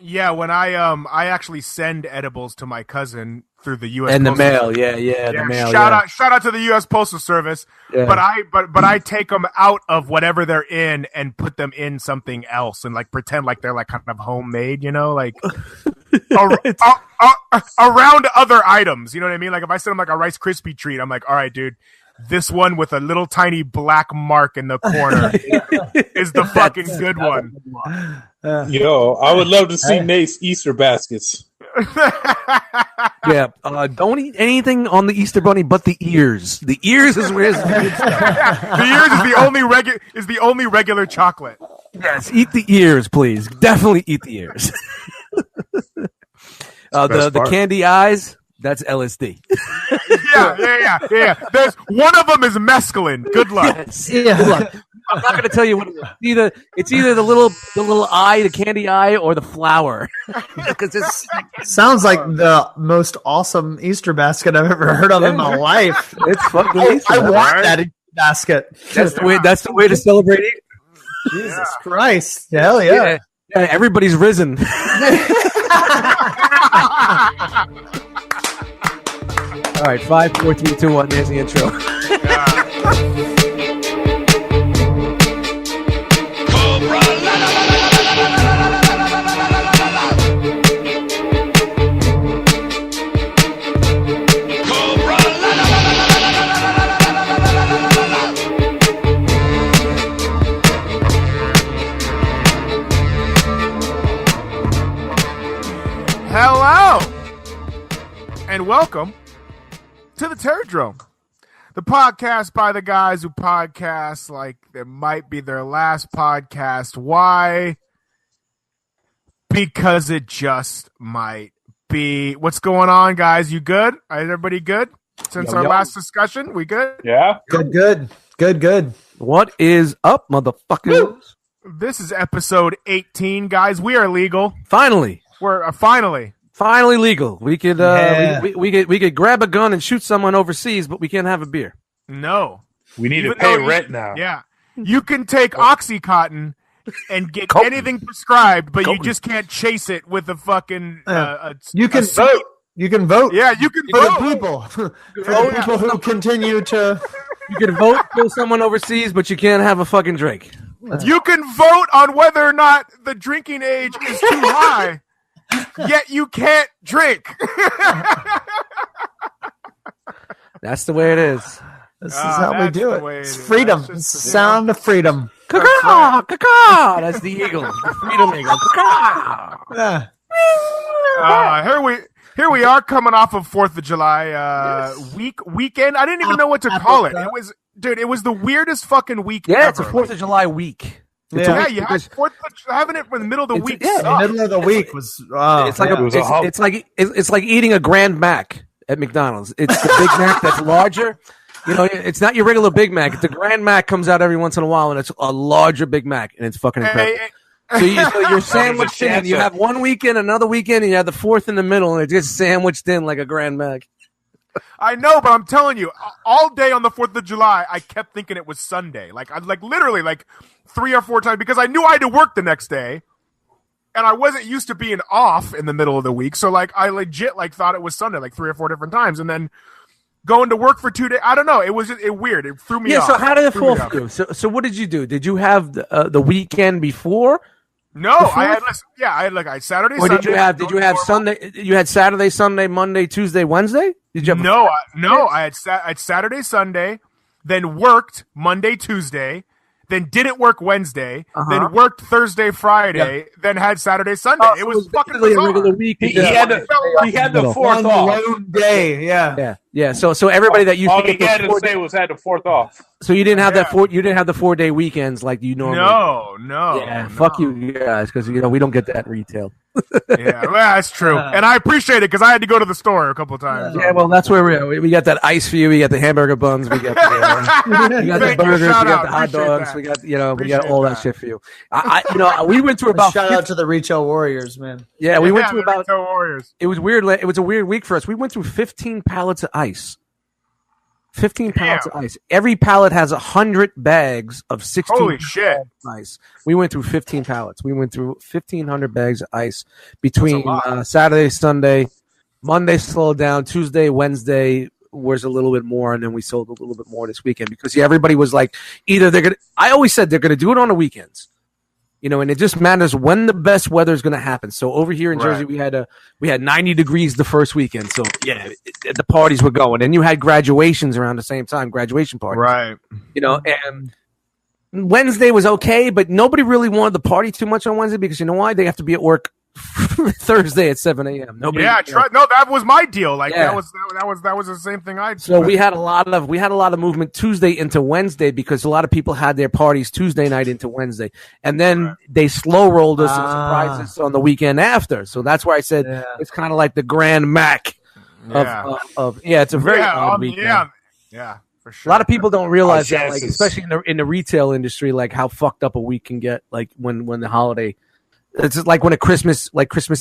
Yeah, when I actually send edibles to my cousin through the U.S. and the Postal mail, Service. the mail. Shout out to the U.S. Postal Service. Yeah. But I take them out of whatever they're in and put them in something else and like pretend like they're like kind of homemade, you know, like around other items. You know what I mean? Like if I send them like a Rice Krispie treat, I'm like, all right, dude. This one with a little tiny black mark in the corner is the fucking good one. Yo, I would love to see Nate's Easter baskets. Yeah, don't eat anything on the Easter Bunny but the ears. The ears is where the ears is the only regular chocolate. Yes, eat the ears, please. Definitely eat the ears. The candy eyes. That's LSD. Yeah. There's one of them is mescaline. Good luck. Yes. Yeah. Good luck. I'm not going to tell you what it is. It's either the little eye, the candy eye, or the flower. Sounds like the most awesome Easter basket I've ever heard of in my life. It's fucking I want that Easter basket. That's the way to celebrate it. Jesus Christ. Hell yeah. Everybody's risen. All right, 5, 4, 3, 2, 1. There's the intro. Hello, and welcome to the Drome, the podcast by the guys who podcast like it might be their last podcast. Why? Because it just might be. What's going on, guys? You good? Is everybody good? Since our last discussion, we good? Yeah. Good. What is up, motherfuckers? Woo! This is episode 18, guys. We are legal. Finally. We're finally legal. We could we could grab a gun and shoot someone overseas, but we can't have a beer. No, we need to pay rent now. Yeah, you can take OxyContin and get anything prescribed, but you just can't chase it with a fucking. You can vote. You can vote. Yeah, you can vote. For the people who continue to. You can vote for someone overseas, but you can't have a fucking drink. You can vote on whether or not the drinking age is too high. Yet you can't drink. That's the way it is. This is how we do it. It's freedom. It's the sound of freedom. Caw-caw, caw-caw. That's the eagle. The freedom eagle. Caw-caw. Yeah. Here we are coming off of 4th of July weekend. I didn't even know what to call it. It was the weirdest fucking week ever. Yeah, it's a 4th of July week. Having it in the middle of the week. Yeah, the middle of the week was. It's like eating a Grand Mac at McDonald's. It's the Big Mac that's larger. You know, it's not your regular Big Mac. The Grand Mac comes out every once in a while, and it's a larger Big Mac, and it's fucking incredible. So you're sandwiched in. You have one weekend, another weekend, and you have the 4th in the middle, and it's just sandwiched in like a Grand Mac. I know, but I'm telling you, all day on the 4th of July, I kept thinking it was Sunday. I literally 3 or 4 times because I knew I had to work the next day, and I wasn't used to being off in the middle of the week. So I legit thought it was Sunday 3 or 4 different times, and then going to work for 2 days. I don't know. It was weird. It threw me off. Yeah. So how did it fall through? So what did you do? Did you have the weekend before? No, I had Saturday. Or Sunday. Did you have Sunday? You had Saturday, Sunday, Monday, Tuesday, Wednesday. Did you have I had Saturday, Sunday, then worked Monday, Tuesday, then didn't work Wednesday, then worked Thursday, Friday, then had Saturday, Sunday. It was fucking bizarre. A regular week. He had the 4th off. One day, yeah. So everybody that used all to he had to say was had the 4th off. So you didn't have that you didn't have the 4-day weekends like you normally. No. Yeah, fuck you guys, because we don't get that retail. Yeah, well, that's true, and I appreciate it because I had to go to the store a couple of times. Yeah, well, that's where we got that ice for you. We got the hamburger buns. We got the burgers. We got the hot dogs. That. We got all that shit for you. We went through about shout out to the Retail Warriors, man. Yeah, we went through about Retail Warriors. It was weird. It was a weird week for us. We went through 15 pallets of ice. 15 pallets of ice. Every pallet has 100 bags of 16. Holy shit! Ice. We went through 15 pallets. We went through 1,500 bags of ice between Saturday, Sunday, Monday slowed down, Tuesday, Wednesday was a little bit more, and then we sold a little bit more this weekend because everybody was like, either they're gonna. I always said they're gonna do it on the weekends. And it just matters when the best weather is going to happen. So over here in Jersey, we had 90 degrees the first weekend. So the parties were going, and you had graduations around the same time, graduation parties. Right. And Wednesday was okay, but nobody really wanted to party too much on Wednesday because you know why? They have to be at work Thursday at 7 a.m. No, that was my deal. Like that was the same thing I. So we had a lot of movement Tuesday into Wednesday because a lot of people had their parties Tuesday night into Wednesday, and then they slow rolled us and surprised us on the weekend after. So that's why I said it's kind of like the Grand Mac of it's a very odd weekend. Yeah. For sure. A lot of people don't realize that, like especially in the retail industry, like how fucked up a week can get. Like when the holiday. It's just like when Christmas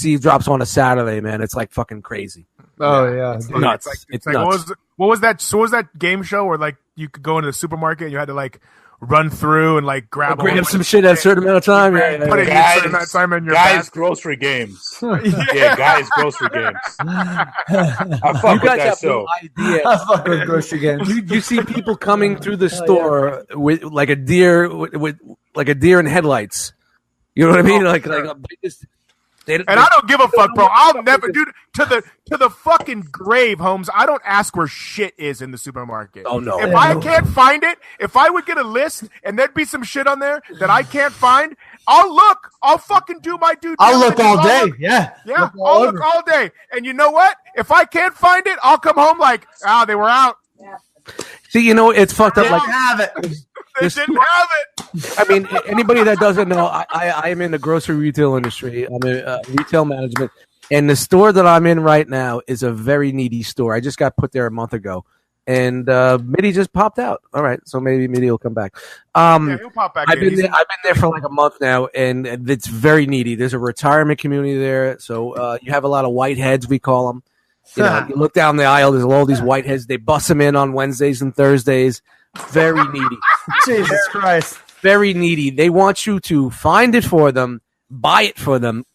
Eve drops on a Saturday, man. It's like fucking crazy. Oh yeah, it's nuts. It's nuts. What was that game show where like you could go into the supermarket and you had to like run through and like grab some shit at a certain amount of time? Put it in a certain amount of time in your guys' grocery games. Guys' grocery games. I fuck with that show. Idea. I fuck with grocery games. You see people coming through the store with like a deer with like a deer in headlights. You know what I mean? Like and I don't give a fuck, bro. I'll never, dude. To the fucking grave, Holmes. I don't ask where shit is in the supermarket. Oh no! If I can't find it, if I would get a list and there'd be some shit on there that I can't find, I'll look. I'll fucking do my due diligence. I'll look all day. Yeah. I'll look all day. And you know what? If I can't find it, I'll come home like, they were out. Yeah. See, it's fucked up. They don't have it. They didn't have it. I mean, anybody that doesn't know, I am in the grocery retail industry. I'm in retail management, and the store that I'm in right now is a very needy store. I just got put there a month ago, and Mitty just popped out. All right, so maybe Mitty will come back. He'll pop back. I've been there for like a month now, and it's very needy. There's a retirement community there, so you have a lot of whiteheads, we call them. You look down the aisle. There's all these whiteheads. They bust them in on Wednesdays and Thursdays. Very needy. Jesus Christ. Very needy. They want you to find it for them, buy it for them,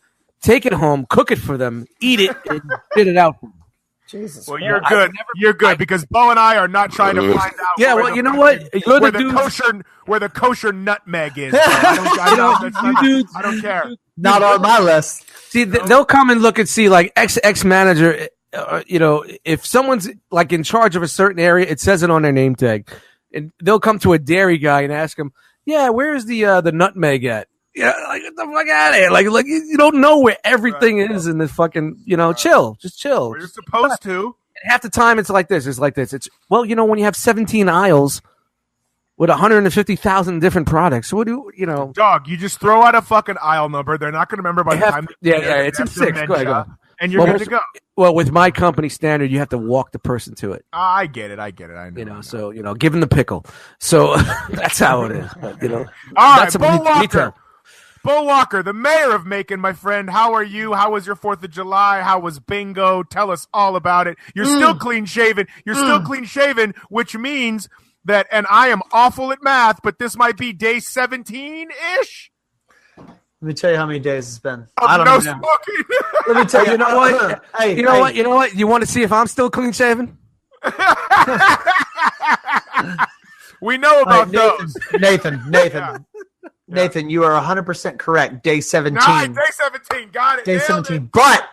take it home, cook it for them, eat it, and spit it out for them. Jesus. Well, you're good. You're good because Bo and I are not trying to find out. Yeah, well, you know what? Where the kosher nutmeg is. I don't care. Not on my list. See, they'll come and look and see like ex manager. If someone's like in charge of a certain area, it says it on their name tag. And they'll come to a dairy guy and ask him, where's the nutmeg at? Yeah, like get the fuck out of here. Like you don't know where everything is in this fucking, chill. Just chill. Well, you're supposed to. And half the time it's like this. It's when you have 17 aisles with 150,000 different products. So what do you Dog, you just throw out a fucking aisle number. They're not going to remember by the time. It's in 6. Go ahead. And you're good to go. Well, with my company standard, you have to walk the person to it. I get it. I know. So give them the pickle. So that's how it is. But, all right, Bo Walker, the mayor of Macon, my friend. How are you? How was your 4th of July? How was bingo? Tell us all about it. You're still clean shaven. Which means that, and I am awful at math, but this might be day 17-ish. Let me tell you how many days it's been. I don't know. Let me tell you. You know what? You know what? You want to see if I'm still clean shaven? We know about those. Nathan. Nathan, you are 100% correct. Day 17. Nice, day 17. Got it. Day 17. But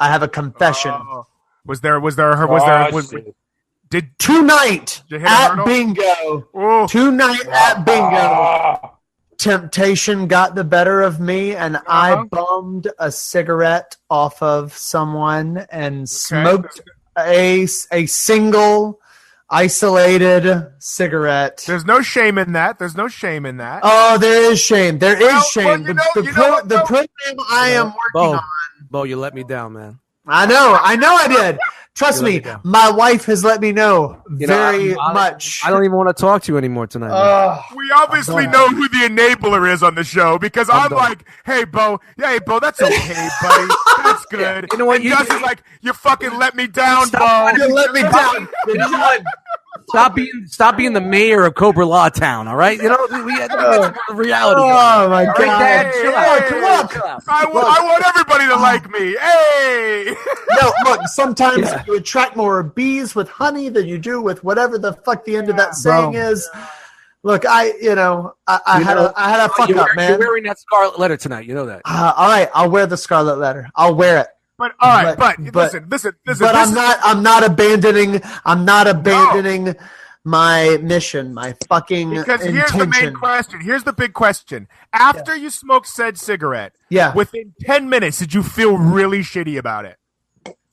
I have a confession. Was there did tonight did you at bingo? Ooh. Tonight at bingo. Temptation got the better of me, and I bummed a cigarette off of someone and smoked a single isolated cigarette. There's no shame in that. Oh, there is shame. There is shame. The program I am working on. Bo, you let me down, man. I know I did. Trust me, my wife has let me know very much. I don't even want to talk to you anymore tonight. We obviously know who the enabler is on the show because I'm like, hey, Bo, that's okay, buddy. That's good. You know what? And Gus is like, you fucking let me down, Bo. You let me down. You know what? Stop being the mayor of Cobra-LA Town, all right? You know, we had the reality. Oh, my God. Dad, chill out. Come on. I want everybody to like me. Hey! No, look, sometimes you attract more bees with honey than you do with whatever the fuck the end of that saying is. Look, I had a fuck up, man. You're wearing that scarlet letter tonight. You know that. All right, I'll wear the scarlet letter. I'll wear it. But all right, but listen. But I'm not abandoning my mission, my fucking because intention. here's the main question. Here's the big question. After you smoked said cigarette, within 10 minutes, did you feel really shitty about it?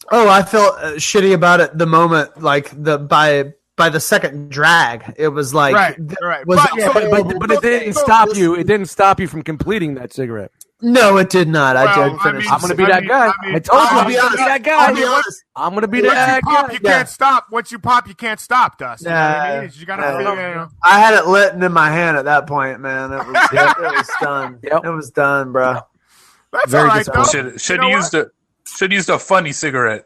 Oh, I felt shitty about it the moment, like by the second drag. It was like right. But it didn't stop you. It didn't stop you from completing that cigarette. No, it did not. I did finish. I'm going to be that guy. I told you I'm going to be that guy. I'm going to be that guy. You can't stop. Once you pop, you can't stop, Dust. You know what I mean? You gotta I had it lit in my hand at that point, man. It was done. It was done, bro. That's very all right, though. Should have used a funny cigarette.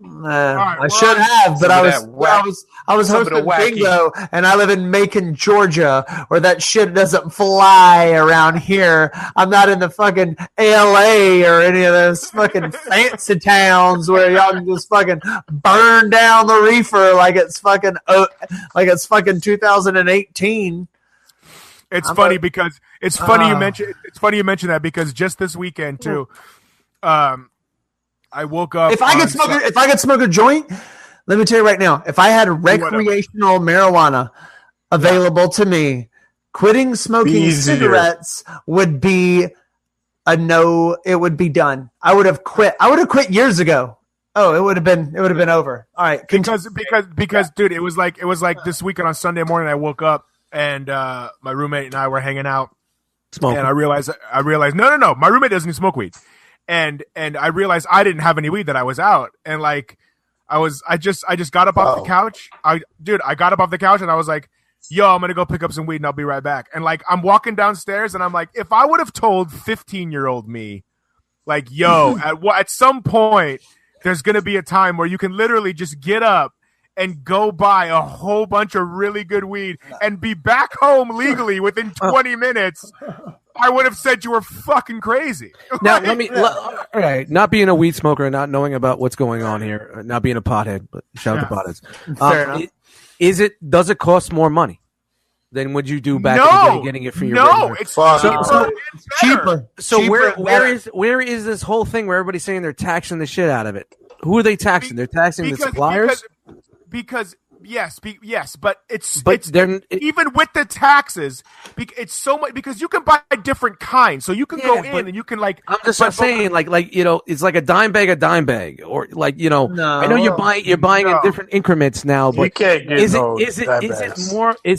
I should have, but I was hosting bingo, and I live in Macon, Georgia, where that shit doesn't fly around here. I'm not in the fucking ALA or any of those fucking fancy towns where y'all can just fucking burn down the reefer like it's fucking 2018. It's funny because it's funny you mention that because just this weekend too. I woke up. If I could smoke a joint, let me tell you right now. If I had recreational marijuana available to me, quitting smoking cigarettes would be a no. It would be done. I would have quit. I would have quit years ago. Oh, it would have been over. All right, because dude, it was like this weekend on Sunday morning. I woke up and my roommate and I were hanging out, smoking, and I realized no, my roommate doesn't even smoke weed. And I realized I didn't have any weed, that I was out. And like, I just got up off the couch. I got up off the couch and I was like, yo, I'm going to go pick up some weed and I'll be right back. And like, I'm walking downstairs and I'm like, if I would have told 15-year-old me, like, yo, at some point, there's going to be a time where you can literally just get up and go buy a whole bunch of really good weed and be back home legally within 20 minutes, I would have said you were fucking crazy. Now, all right, not being a weed smoker and not knowing about what's going on here, not being a pothead, but shout out to potheads. Does it cost more money than would you do back in the day getting it for your regular? It's cheaper. So where is this whole thing where everybody's saying they're taxing the shit out of it? Who are they taxing? They're taxing the suppliers? Because yes, but even with the taxes, it's so much because you can buy different kinds. So you can go in and you can like. I'm just saying, like you know, it's like a dime bag, or like you know. No, I know you're buying in different increments now, but you can't get is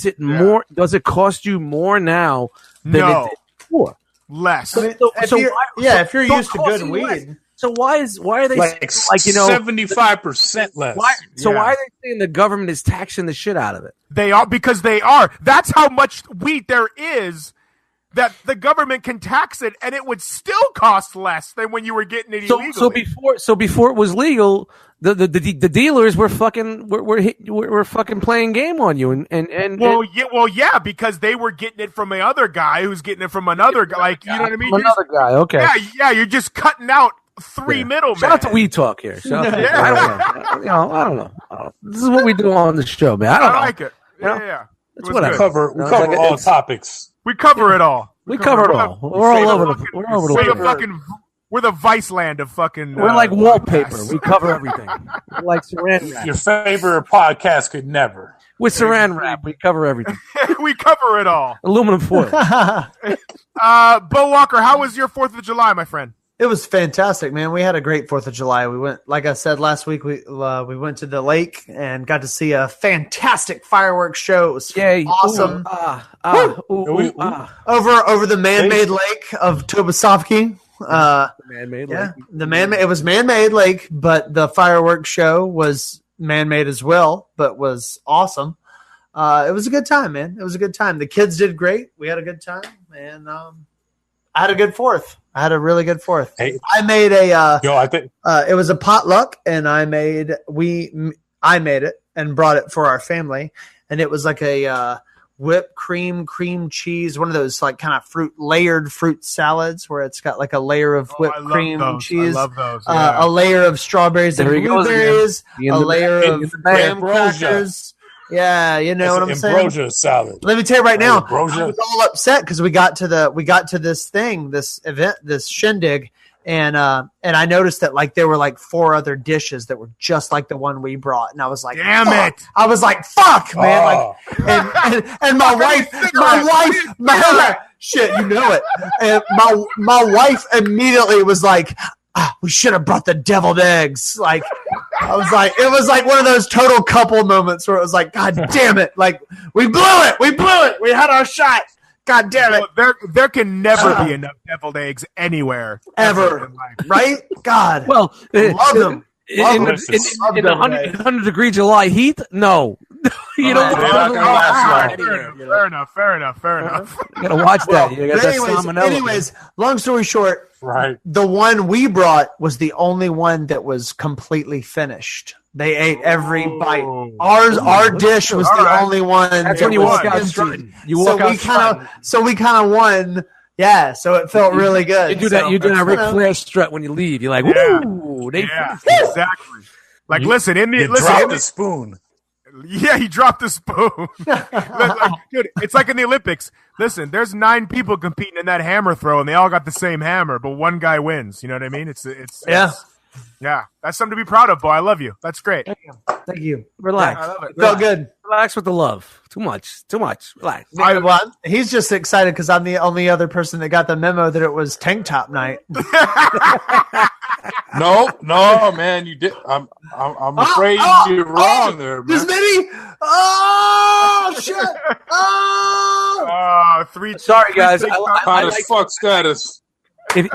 it more? Does it cost you more now than it did before? Less. I mean, if you're used to good weed. Less. So why are they like 75% less? Why are they saying the government is taxing the shit out of it? They are, because they are. That's how much weed there is that the government can tax it, and it would still cost less than when you were getting it illegally. So before it was legal, the dealers were fucking playing game on you because they were getting it from another guy who's getting it from another guy. Like, you know what I mean? Another guy, okay. Yeah, you're just cutting out three middlemen. Shout out to Weed Talk here. I don't know. This is what we do on the show, man. I like it. Yeah. It's whatever. We cover all topics. We cover it all. We cover it all. We're all over the place. We're the vice land of fucking. We're like wallpaper. We cover everything. We're like saran wrap. Your favorite podcast could never. With saran wrap, we cover everything. We cover it all. Aluminum foil. Bo Walker, how was your 4th of July, my friend? It was fantastic, man. We had a great 4th of July. We went, like I said last week, we went to the lake and got to see a fantastic fireworks show. It was awesome. Over the man-made lake of Tobesofkee. Man-made yeah, lake. it was man-made lake, but the fireworks show was man-made as well, but was awesome. It was a good time, man. It was a good time. The kids did great. We had a good time, and I had a good fourth. I had a really good fourth. Hey. I made a I think it was a potluck, and I made it and brought it for our family, and it was like a whipped cream cheese, one of those like kind of layered fruit salads where it's got like a layer of whipped cream cheese, I love those. a layer of strawberries and blueberries, a layer of graham crackers. Yeah, you know what I'm saying? Ambrosia salad. Let me tell you right now, ambrosia. I was all upset because we got to this event, this shindig, and I noticed that like there were like 4 other dishes that were just like the one we brought, and I was like, damn fuck. it! I was like, fuck, man, like, and my wife, shit, you know it, and my wife immediately was like, we should have brought the deviled eggs, like. I was like, it was like one of those total couple moments where it was like, God damn it. Like, we blew it. We had our shot. God damn it. There can never be enough deviled eggs anywhere. Ever. In life. Right? God. Well, love them. In 100 degree July heat? No. You know, fair enough. You gotta watch that. You got anyways, long story short, right. The one we brought was the only one that was completely finished. They ate every bite. Our dish was the only one. That's when you walk out strutting. So we kind of won. Yeah, so it felt really good. You do that. You do that Ric Flair strut when you leave. You're like, woo! Exactly. Like, listen, drop the spoon. Yeah, he dropped the spoon. Dude, it's like in the Olympics. Listen, there's 9 people competing in that hammer throw, and they all got the same hammer, but one guy wins. You know what I mean? It's that's something to be proud of, boy. I love you. That's great. Thank you. Relax. Yeah, I love it. Felt good. Relax with the love. Too much. Relax. He's just excited because I'm the only other person that got the memo that it was tank top night. No, man, you did. I'm afraid you're wrong there, man. There's many. Oh shit! Oh, 3. Sorry, guys. I like fuck status. Minnie,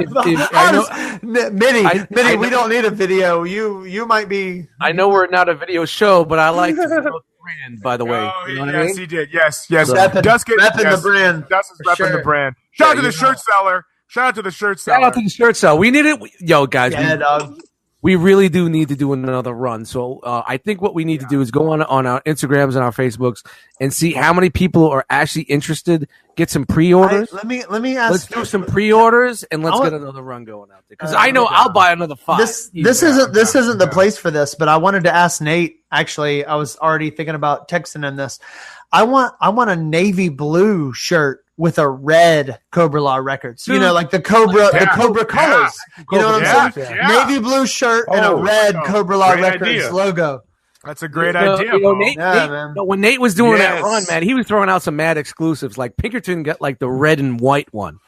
we don't need a video. You might be. I know we're not a video show, but I like the brand. By the way, you know what I mean? He did. Yes. Repping the brand. Dust is repping the brand. Shout out to the shirt seller. Shout out to the shirt seller. Shout out to the shirt seller. We need it. Yo, guys. Yeah, dog. We really do need to do another run. So I think what we need to do is go on our Instagrams and our Facebooks and see how many people are actually interested. Get some pre-orders. Let me ask. Let's do some pre-orders and let's get another run going out there. Because I know I'll buy another 5. This isn't the place for this, but I wanted to ask Nate. Actually, I was already thinking about texting him this. I want a navy blue shirt with a red Cobra-La Records. Dude. You know, like the Cobra colors. You know what I'm saying? Yeah. Navy blue shirt and a red Cobra-La Records logo. That's a great idea. When Nate was doing that run, man, he was throwing out some mad exclusives. Like Pinkerton got like the red and white one.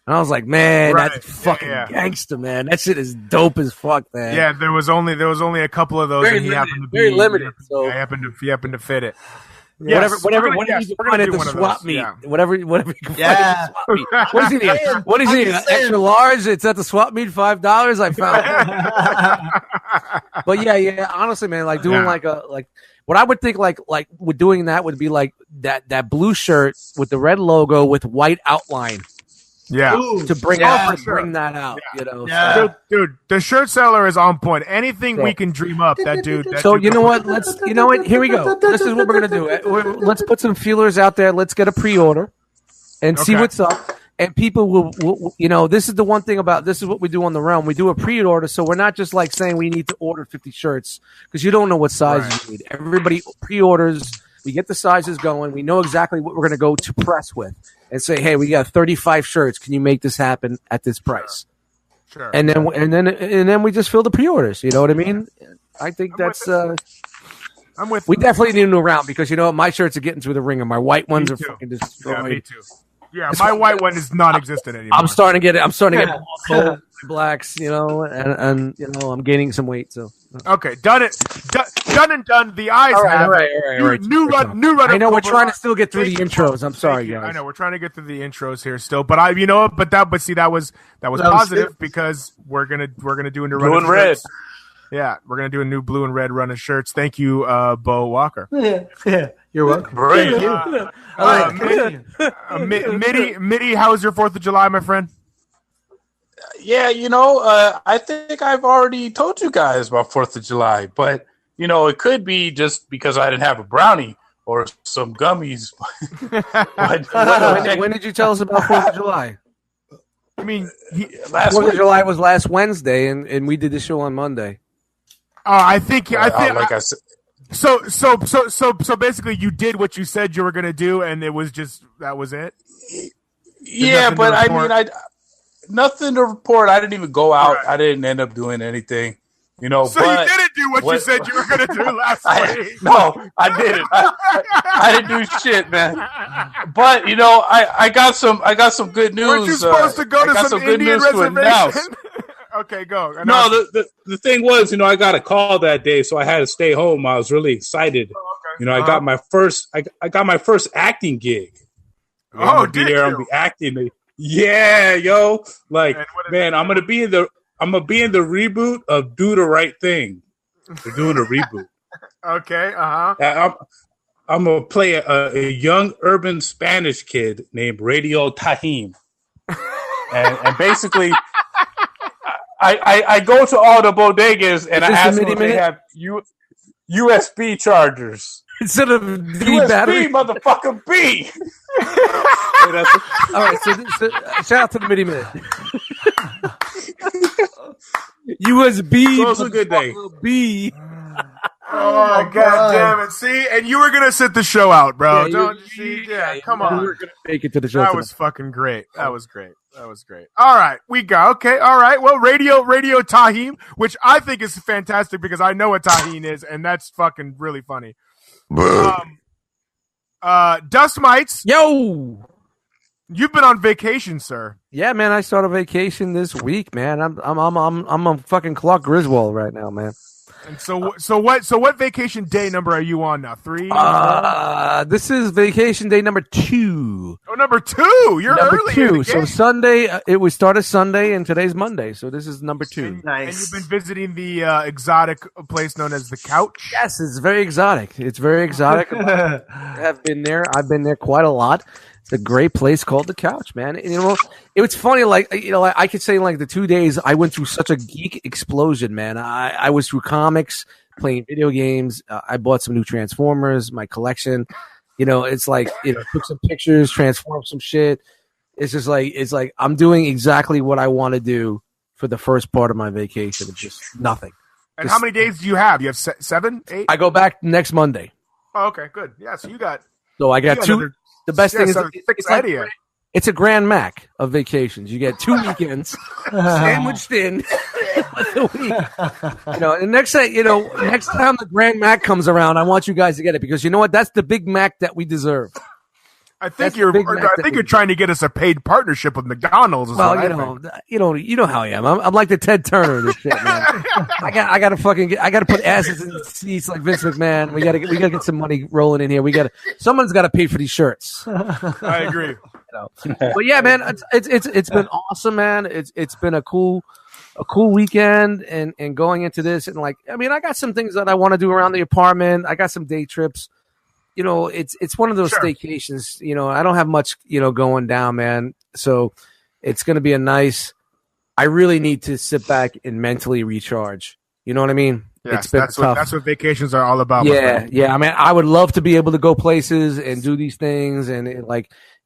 And I was like, man, that's fucking gangster, man. That shit is dope as fuck, man. Yeah, there was only a couple of those, and he happened to be very limited. So he happened to fit it. Yes. Whatever you can find at the swap meet. Yeah. Whatever you can find at the swap meet. What is he need? What is he need? Extra large? It's at the swap meet, $5. I found. But yeah. Honestly, man, like doing like what I would think like with doing that would be like that blue shirt with the red logo with white outline. Yeah, to bring that out, you know. Yeah. Dude, the shirt seller is on point. Anything we can dream up, that dude. So you know what? Here we go. This is what we're gonna do. Let's put some feelers out there. Let's get a pre-order and see what's up. And people will, you know, this is the one thing about this is what we do on the realm. We do a pre-order, so we're not just like saying we need to order 50 shirts because you don't know what size you need. Everybody pre-orders. We get the sizes going. We know exactly what we're going to go to press with and say, hey, we got 35 shirts. Can you make this happen at this price? Sure. And then we just fill the pre-orders. You know what I mean? I think I'm with. We definitely need a new round because you know what? My shirts are getting through the ringer. My white ones are fucking destroyed. Yeah, me too. Yeah, my white one is non-existent anymore. I'm starting to get blacks, you know, and you know I'm gaining some weight. So Okay, done and done. The eyes have right. New run. I know we're trying to still get through the intros. I'm sorry, guys. I know we're trying to get through the intros here still, but that was positive because we're gonna do a new Blue run and red. shirts. Yeah, we're gonna do a new blue and red run of shirts. Thank you, Bo Walker. Yeah, you're welcome. Great. Mitty, how was your 4th of July, my friend? Yeah, I think I've already told you guys about 4th of July, but, it could be just because I didn't have a brownie or some gummies. When did you tell us about 4th of July? I mean, last 4th of July was last Wednesday, and we did the show on Monday. I think like I said. So basically, you did what you said you were going to do, and it was just that was it. Yeah, but I mean, nothing to report. I didn't even go out. Right. I didn't end up doing anything. So you didn't do what you said you were going to do last week. No, I didn't. I didn't do shit, man. But I got some good news. Weren't you supposed to go to some Indian reservation? Okay, go. No, the thing was, I got a call that day, so I had to stay home. I was really excited. Okay. I got my first acting gig. Oh, did you? I'll be acting. Yeah, yo, man, I'm gonna be in the reboot of Do the Right Thing. They're doing a reboot. Okay, I'm gonna play a young urban Spanish kid named Radio Tahim, and basically. I go to all the bodegas and I ask them if they have USB chargers. Instead of USB, battery. motherfucker, B. All right, so shout out to the Midi Minute. USB. So it's a good day. B. Oh, God damn it. See? And you were going to sit the show out, bro. Come on. We were going to make it to the show. That was fucking great. That was great. All right. We go. Okay. All right. Well, Radio Tahim, which I think is fantastic because I know what Tahim is, and that's fucking really funny. Dust Mites. Yo! You've been on vacation, sir. Yeah, man. I started vacation this week, man. I'm a fucking Clark Griswold right now, man. And so what vacation day number are you on now? 3? This is vacation day number 2. Oh, number 2. You're number early. 2. So Sunday, we started Sunday, and today's Monday. So this is number 2. Nice. And you've been visiting the exotic place known as the Couch. Yes, it's very exotic. It's very exotic. I have been there. I've been there quite a lot. It's a great place called the Couch, man. And, it was funny. I could say the 2 days I went through such a geek explosion, man. I was through comics, playing video games. I bought some new Transformers, my collection. It's took some pictures, transformed some shit. It's just it's I'm doing exactly what I want to do for the first part of my vacation. It's just nothing. And how many days do you have? You have 7, 8? I go back next Monday. Oh, okay, good. Yeah, so you got. So I got 2. The best thing is it's a Grand Mac of vacations. You get 2 weekends sandwiched in the week. And next time the Grand Mac comes around, I want you guys to get it because you know what? That's the Big Mac that we deserve. I think you're trying to get us a paid partnership with McDonald's. Well, you know how I am. I'm like the Ted Turner of this shit, man. I got to put asses in the seats like Vince McMahon. We got to get some money rolling in here. Someone's got to pay for these shirts. I agree. But yeah, man, it's been awesome, man. It's been a cool weekend and going into this and I got some things that I want to do around the apartment. I got some day trips. It's one of those staycations. I don't have much, going down, man. So it's going to be I really need to sit back and mentally recharge. You know what I mean? Yes, it's been tough. That's what vacations are all about. Yeah. I mean, I would love to be able to go places and do these things. And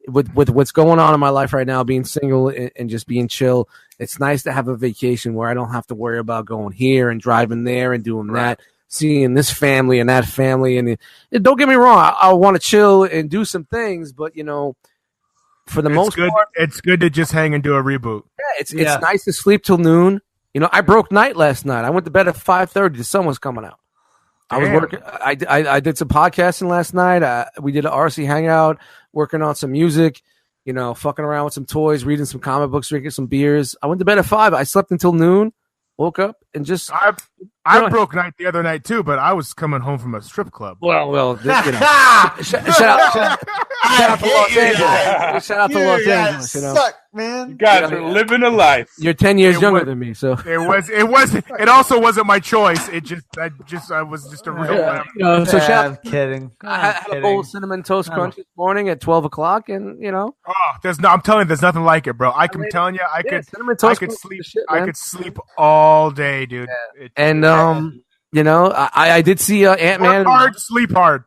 with what's going on in my life right now, being single and just being chill, it's nice to have a vacation where I don't have to worry about going here and driving there and doing that. Seeing this family and that family, and don't get me wrong, I want to chill and do some things, but for the most part, it's good to just hang and do a reboot. Yeah, it's nice to sleep till noon. I broke night last night. I went to bed at 5:30. The sun was coming out. Damn. I was working. I did some podcasting last night. We did an RC hangout, working on some music. Fucking around with some toys, reading some comic books, drinking some beers. I went to bed at 5. I slept until noon. Woke up, and just. I broke night the other night too, but I was coming home from a strip club. Well, shout out to Los Angeles. Shout out to Los Angeles. Suck, man. You guys are living a life. You're 10 years younger than me, so it also wasn't my choice. I was just a real. So I'm kidding. I had a bowl of cinnamon toast crunch this morning at 12 o'clock, and I'm telling you, there's nothing like it, bro. I'm telling you, I could sleep. I could sleep all day, dude. Yeah. And I did see Ant-Man. Sleep hard.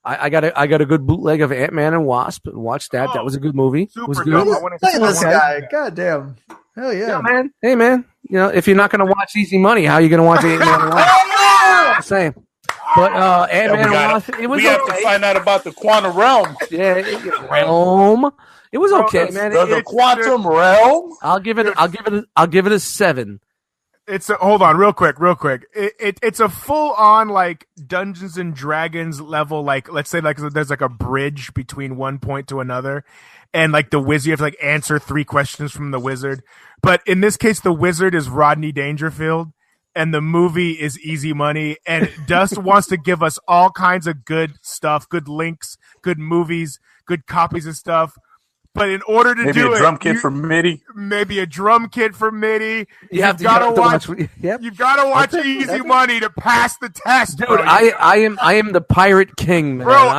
I got a good bootleg of Ant-Man and Wasp and watched that. That was a good movie. It was good. Look at this guy. God damn. Hell yeah, man. Hey, man. If you're not going to watch Easy Money, how are you going to watch Ant-Man and Wasp? Same. But Ant-Man and Wasp, it was we have to find out about the quantum realm. Yeah, realm. It was okay, man. The quantum realm. I'll give it a 7. Hold on, real quick. It's a full on like Dungeons and Dragons level. Like, let's say like there's like a bridge between one point to another, and like the wizard, you have to like answer 3 questions from the wizard. But in this case, the wizard is Rodney Dangerfield, and the movie is Easy Money. And Dust wants to give us all kinds of good stuff, good links, good movies, good copies of stuff. But in order to maybe do a drum kit from MIDI. Maybe a drum kit from MIDI. You've got to watch Easy Money to pass the test, dude. I am the pirate king, man. Bro,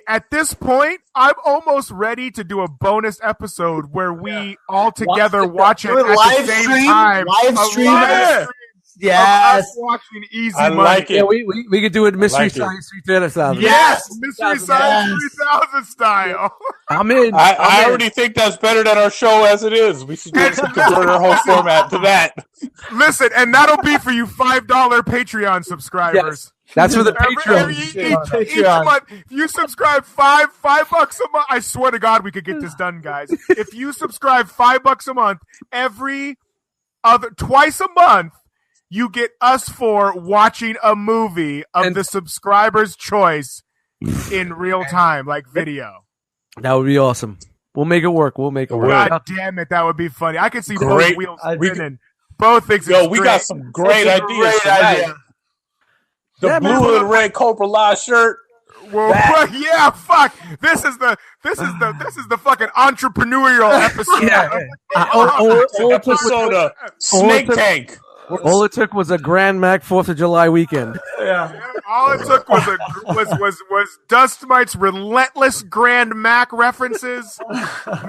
at this point, I'm almost ready to do a bonus episode where we all together watch it at the same time. Live stream. Yes, watching Easy I Money. like it. Yeah, we could do it Mystery Science 3000. Yes, Mystery Science 3000 style. I'm in. I already think that's better than our show as it is. We should convert our whole format to that. Listen, and that'll be for you $5 Patreon subscribers. Yes. That's for the Patreon. Each month, if you subscribe $5 a month, I swear to God, we could get this done, guys. If you subscribe $5 a month, twice a month, you get us for watching a movie of the subscriber's choice in real time, like video. That would be awesome. We'll make it work. God damn it, that would be funny. I could see both wheels spinning. Both things. Yo, we got some great ideas tonight. The blue and red Cobra-LA shirt. Well, yeah, fuck. This is the fucking entrepreneurial episode. Episode of Snake Tank. All it took was a Grand Mac 4th of July weekend. Yeah. All it took was Dust Mite's relentless Grand Mac references,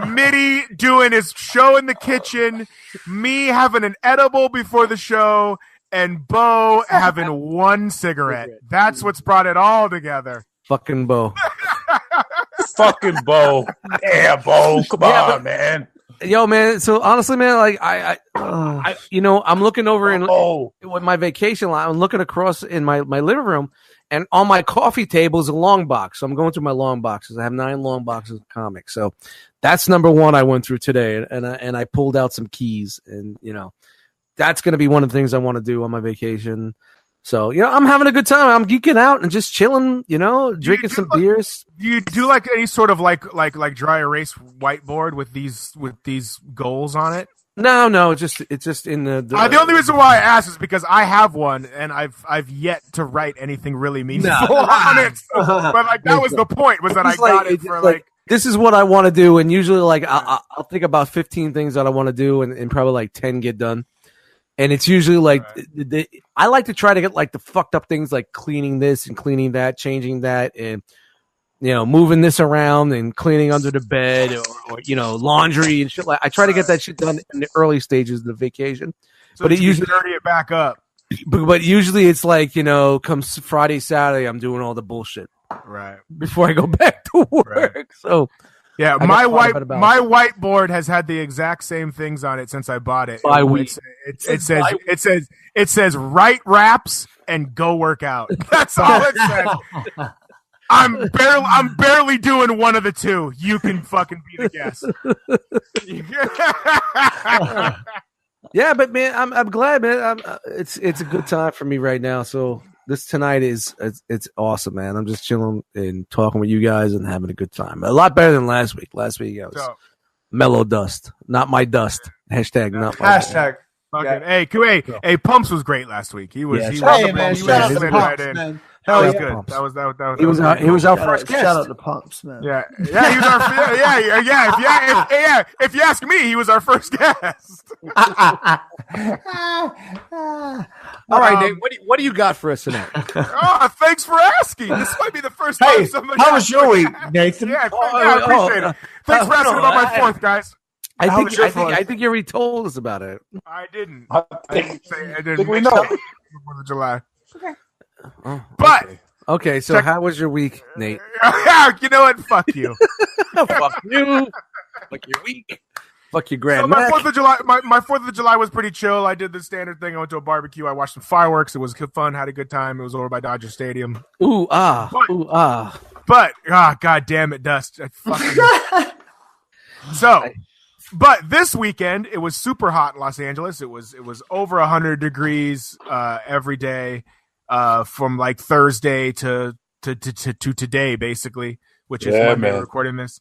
MIDI doing his show in the kitchen, me having an edible before the show, and Bo having one cigarette. That's what's brought it all together. Fucking Bo. Fucking Bo. Yeah, Bo. Come on, man. Yo, man. So honestly, man, like I'm looking over with my vacation line. I'm looking across in my living room, and on my coffee table is a long box. So I'm going through my long boxes. I have 9 long boxes of comics. So that's number 1 I went through today, and I pulled out some keys, and that's going to be one of the things I want to do on my vacation. So, I'm having a good time. I'm geeking out and just chilling, drinking some beers. Do you do like any sort of like dry erase whiteboard with these goals on it? No, it's just in the only reason why I asked is because I have one and I've yet to write anything really meaningful on it. But that was the point, was that I got it for like this is what I want to do, and usually I'll think about 15 things that I want to do, and probably like 10 get done. And it's usually like I like to try to get like the fucked up things, like cleaning this and cleaning that, changing that, and moving this around and cleaning under the bed or laundry and shit. Like I try to get that shit done in the early stages of the vacation. So but it usually dirty it back up. But usually it's like comes Friday, Saturday, I'm doing all the bullshit right before I go back to work. Right. So. Yeah, my whiteboard has had the exact same things on it since I bought it. It says write raps and go work out. That's all it says. I'm barely doing one of the two. You can fucking be the guest. Yeah, but man, I'm glad, man. It's a good time for me right now. So this tonight it's awesome, man. I'm just chilling and talking with you guys and having a good time. A lot better than last week. Last week I was mellow dust, not my dust. Hashtag not my hashtag. Hey, Pumps was great last week. He was. Hey man, shout out to Pumps, man. That was good. That was. He was our first guest. Shout out to Pumps, man. Yeah. He was our. If you ask me, he was our first guest. All right, Nate. What do you got for us tonight? Thanks for asking. This might be the first time somebody. How was your week, Nathan? I appreciate it. Thanks for asking about my fourth, guys. I think you already told us about it. I didn't. I think we know. 4th of July. Okay. Oh, but okay, so how was your week, Nate? You know what? Fuck you. Fuck you. Fuck your week. Fuck your grand. So my 4th of July, my 4th of July was pretty chill. I did the standard thing. I went to a barbecue. I watched some fireworks. It was fun. Had a good time. It was over by Dodger Stadium. But god damn it, Dust. But this weekend it was super hot in Los Angeles. It was over 100 degrees every day from like Thursday to today, basically, which is Monday we're recording this.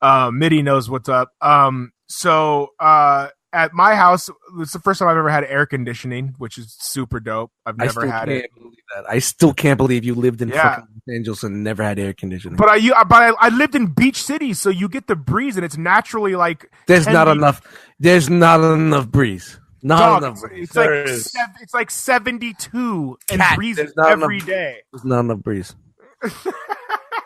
Mitty knows what's up. So at my house, it's the first time I've ever had air conditioning, which is super dope. I've never had it. I still can't believe you lived in fucking Los Angeles and never had air conditioning. But I lived in beach cities, so you get the breeze, and it's naturally like there's not enough breeze. Not enough breeze. It's like 72 and breezes every day. There's not enough breeze.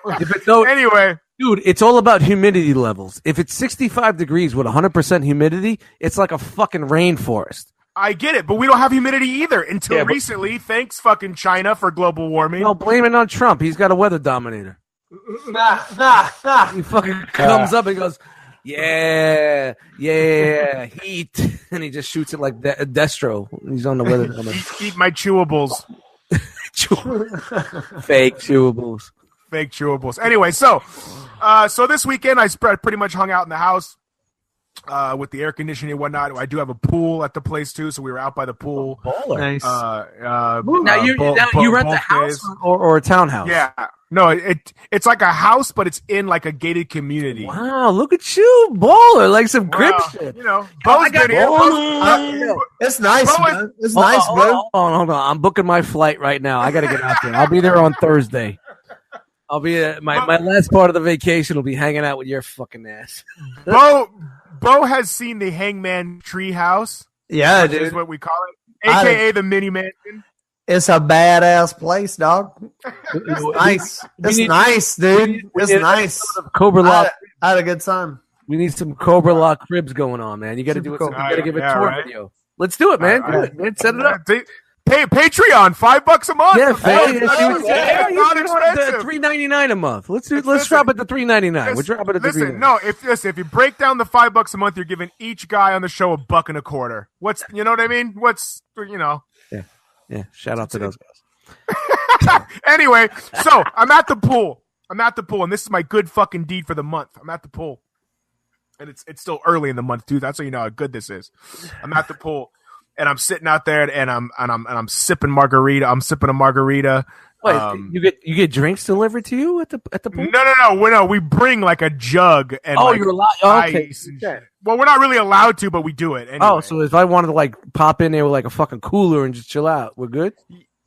Anyway. Dude, it's all about humidity levels. If it's 65 degrees with 100% humidity, it's like a fucking rainforest. I get it, but we don't have humidity either until recently. Thanks, fucking China, for global warming. No, blame it on Trump. He's got a weather dominator. He fucking comes up and goes, yeah, heat. And he just shoots it like Destro. He's on the weather dominator. Eat my chewables. Fake chewables. Fake chewables. Anyway, so this weekend I pretty much hung out in the house with the air conditioning and whatnot. I do have a pool at the place too, so we were out by the pool. Nice. Now you rent a house or a townhouse? Yeah. No, it's like a house, but it's in like a gated community. Wow, look at you, baller, like some grip shit. You know, Bo's been here. It's nice, man. It's nice, bro. Hold on. I'm booking my flight right now. I got to get out there. I'll be there on Thursday. I'll be my last part of the vacation will be hanging out with your fucking ass. Bo has seen the Hangman Treehouse. Yeah, dude. Is what we call it, aka the mini mansion. It's a badass place, dog. It's nice. It's nice, dude. It's nice. Cobra-LA. I had a good time. We need some Cobra-LA cribs going on, man. You got to do it. You got to give a tour video. Let's do it, man. Do it, man. Set it up. Pay Patreon, $5 a month. Yeah, not expensive. $3.99 a month. Let's drop it to $3.99. We're dropping it to $3.99. Listen, no, if you break down the $5 a month, you're giving each guy on the show $1.25. You know what I mean? Yeah. Shout out to those guys. Anyway, so I'm at the pool, and this is my good fucking deed for the month. I'm at the pool, and it's still early in the month too. That's how you know how good this is. I'm at the pool. And I'm sitting out there, and I'm sipping margarita. I'm sipping a margarita. Wait, you get drinks delivered to you at the pool? No. We bring like a jug and you're allowed. Okay. Well, we're not really allowed to, but we do it. Anyway. Oh, so if I wanted to like pop in there with like a fucking cooler and just chill out, we're good.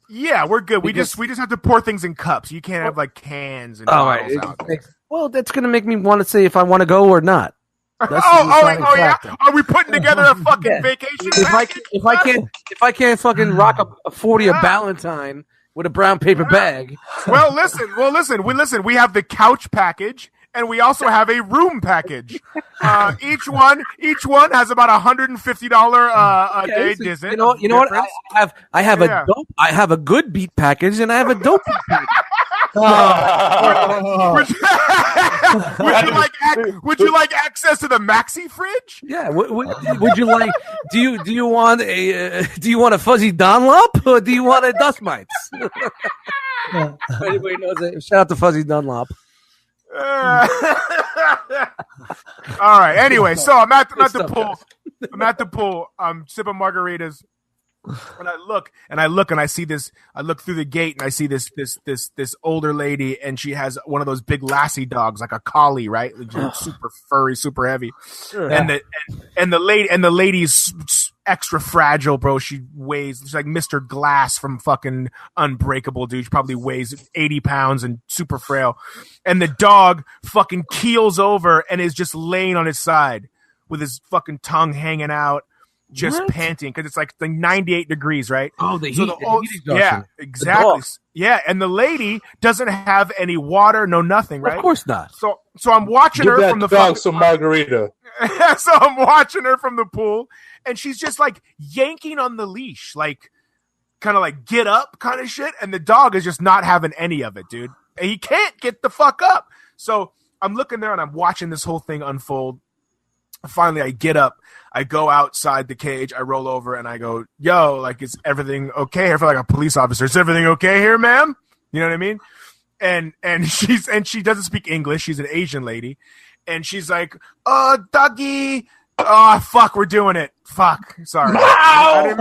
Yeah, we're good. We just have to pour things in cups. You can't have like cans and bottles out there. Well, that's gonna make me want to say if I want to go or not. Yeah. Are we putting together a fucking vacation? If I can't fucking rock a 40 a Valentine with a brown paper bag. Well, listen. We have the couch package, and we also have a room package. Each one has about $150 a day visit. You know what? I have a good beat package, and I have a dope beat package. Would you like access to the maxi fridge? Yeah. Would you like? Do you want a fuzzy Dunlop or do you want a dust mites? Anybody knows it? Shout out to Fuzzy Dunlop. All right. Anyway, so I'm at the pool. I'm at the pool. I'm sipping margaritas. And I look and I see this. I look through the gate and I see this older lady, and she has one of those big lassie dogs, like a collie, right? Super furry, super heavy. And the lady's extra fragile, bro. She's like Mr. Glass from fucking Unbreakable, dude. She probably weighs 80 pounds and super frail. And the dog fucking keels over and is just laying on his side with his fucking tongue hanging out, just panting because it's like 98 degrees, right? Oh, the heat. So yeah, exactly. Yeah, and the lady doesn't have any water, no nothing, right? Of course not. So I'm watching her from the dog some margarita. So I'm watching her from the pool, and she's just like yanking on the leash, like kind of like get up kind of shit, and the dog is just not having any of it, dude. And he can't get the fuck up. So I'm looking there and I'm watching this whole thing unfold. Finally, I get up, I go outside the cage, I roll over, and I go, yo, like, is everything okay? I feel like a police officer. Is everything okay here, ma'am? You know what I mean? And she doesn't speak English. She's an Asian lady. And she's like, oh, doggy. Oh, fuck, we're doing it. Fuck. Sorry. I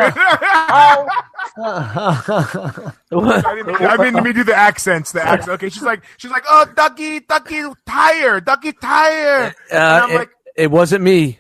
mean, let me do the accents. Okay, she's like, oh, doggy, tired. Doggy, tired. And I'm like, it wasn't me.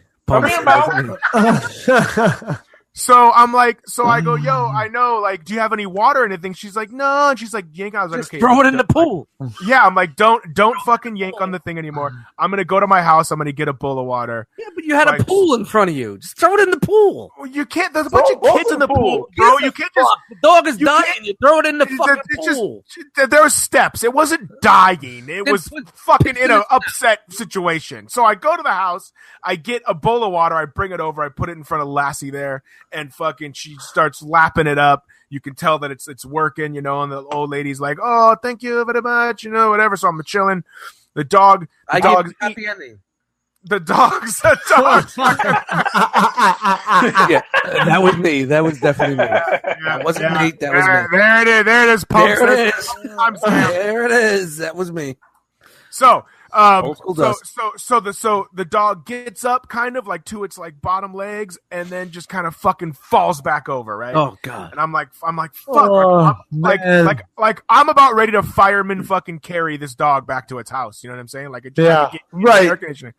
So I'm like, I go, yo, I know, like, do you have any water or anything? She's like, no. And she's like, yank. I was like, okay, throw it in the pool. Yeah, I'm like, don't fucking yank on the thing anymore. I'm gonna go to my house. I'm gonna get a bowl of water. Yeah, but you had a pool in front of you. Just throw it in the pool. You can't. There's a bunch of kids in the pool, bro. You can't just. The dog is dying. You throw it in the fucking pool. There were steps. It wasn't dying. It was fucking in an upset situation. So I go to the house. I get a bowl of water. I bring it over. I put it in front of Lassie there. And fucking she starts lapping it up. You can tell that it's working, you know, and the old lady's like, oh, thank you very much, you know, whatever. So I'm chilling. The dog's happy ending. The dog's yeah, that was me. That was definitely me. That wasn't me. That was me. There it is. There it is. Pumps. There it is. That was me. So the dog gets up kind of like to its like bottom legs and then just kind of fucking falls back over, right? Oh god. And I'm like fuck, like I'm about ready to fireman fucking carry this dog back to its house. You know what I'm saying? Like right.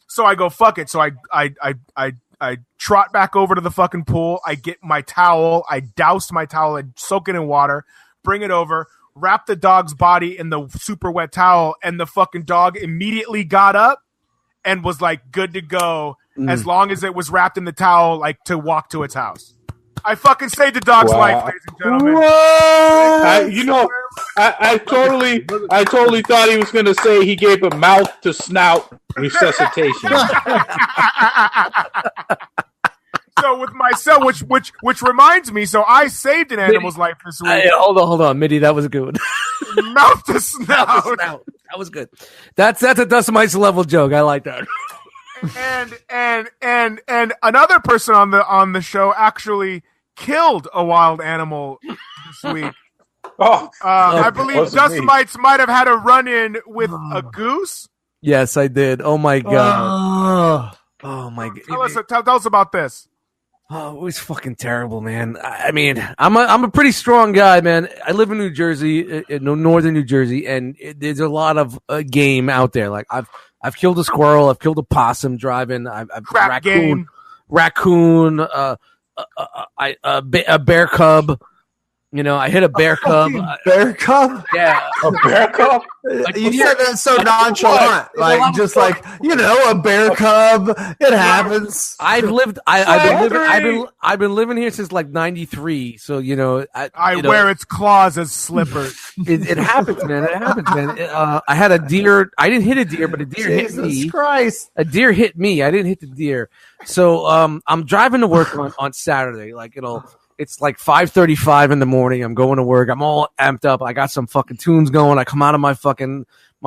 So I go fuck it. So I trot back over to the fucking pool. I get my towel. I douse my towel and soak it in water. Bring it over. Wrap the dog's body in the super wet towel, and the fucking dog immediately got up and was like good to go as long as it was wrapped in the towel, like to walk to its house. I fucking saved the dog's life, ladies and gentlemen. I totally thought he was going to say he gave a mouth to snout resuscitation. So with myself, which reminds me, so I saved an animal's life this week. Hold on, Mitty, that was good. Mouth to snout. That was good. That's a Dust Mites level joke. I like that. And another person on the show actually killed a wild animal this week. I believe Dust Mites might have had a run-in with a goose. Yes, I did. Oh my god. Oh my god. Tell us about this. Oh, it was fucking terrible, man. I mean, I'm a pretty strong guy, man. I live in New Jersey, northern New Jersey, and there's a lot of game out there. Like I've killed a squirrel, I've killed a possum driving, I've raccoon, a bear cub. You know, I hit a bear cub. Bear cub? Yeah. A bear cub? Like, you said that so nonchalant. Like, just like, you know, a bear cub. It happens. I've been living here since like 93. So, you know. I wear its claws as slippers. It happens, man. It happens, man. I had a deer. I didn't hit a deer, but a deer hit me. Jesus Christ. A deer hit me. I didn't hit the deer. So I'm driving to work on Saturday. Like, you know. It's like 5:35 in the morning. I'm going to work. I'm all amped up. I got some fucking tunes going. I come out of my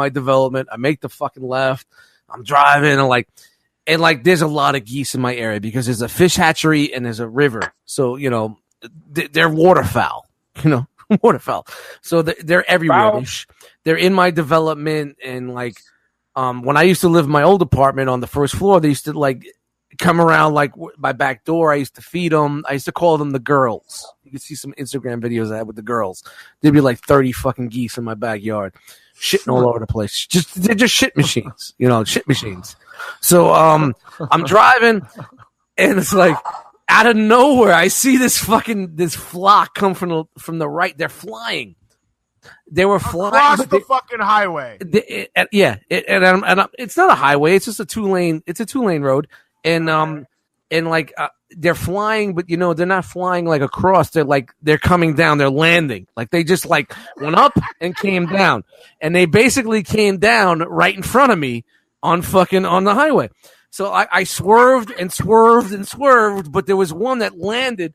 development. I make the fucking left. I'm driving and there's a lot of geese in my area because there's a fish hatchery and there's a river. So, you know, they're waterfowl, you know, waterfowl. So they're everywhere. They're in my development. And like, when I used to live in my old apartment on the first floor, they used to like come around like my back door. I used to feed them. I used to call them the girls. You can see some Instagram videos I had with the girls. There'd be like 30 fucking geese in my backyard, shitting all over the place. They're just shit machines, you know, shit machines. So I'm driving, and it's like out of nowhere, I see this flock come from the right. They're flying. They were flying across the fucking highway. It's not a highway. It's just a 2-lane. It's a 2-lane road, and they're flying, but they're not flying like across. They're coming down. They're landing. Like they just went up and came down, and they basically came down right in front of me on the highway. So I swerved and swerved and swerved, but there was one that landed.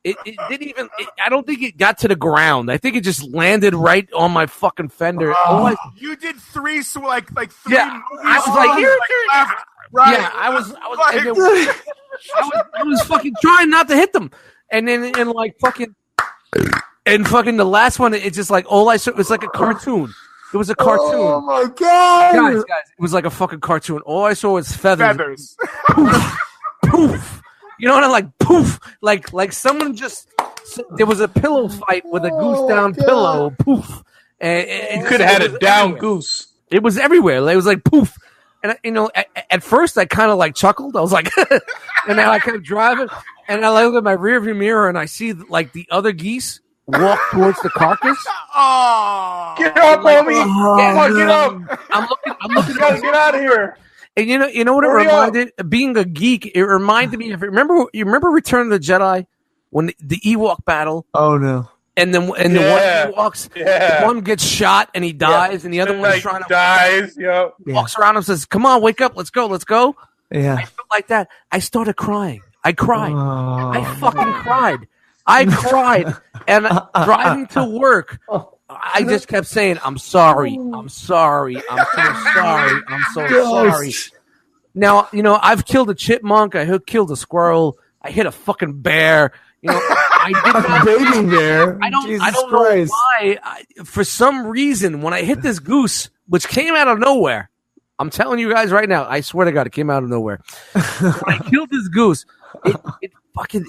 It didn't even. I don't think it got to the ground. I think it just landed right on my fucking fender. You did three, like three. Yeah, I was like, here. Right. Yeah, I was fucking trying not to hit them, and then the last one, it's just like all I saw. It was like a cartoon. It was a cartoon. Oh my god, guys! It was like a fucking cartoon. All I saw was feathers. Poof, poof. You know what I'm like? Poof! Like someone just. There was a pillow fight with a goose down pillow. Poof! And you could have had a down everywhere. Goose. It was everywhere. It was like poof. And at first I kind of chuckled. I was like, and now I kind of drive it, and I look at my rearview mirror and I see the other geese walk towards the carcass. Oh, get up, homie! Come on, get up! I'm looking. Get out of here! And you know what it reminded? Being a geek, it reminded me of. Remember Return of the Jedi when the Ewok battle? Oh no! And then the one Ewoks, the one gets shot and he dies, and the other one's trying to dies. Yep. Walks around and says, "Come on, wake up, let's go." Yeah, I felt like that. I started crying. I cried. I fucking cried. I cried, and driving to work. I just kept saying, I'm sorry. I'm so sorry. Now, I've killed a chipmunk. I killed a squirrel. I hit a fucking bear. I did not, baby bear. I don't know why. For some reason, when I hit this goose, which came out of nowhere, I'm telling you guys right now, I swear to God, it came out of nowhere. When I killed this goose, it fucking...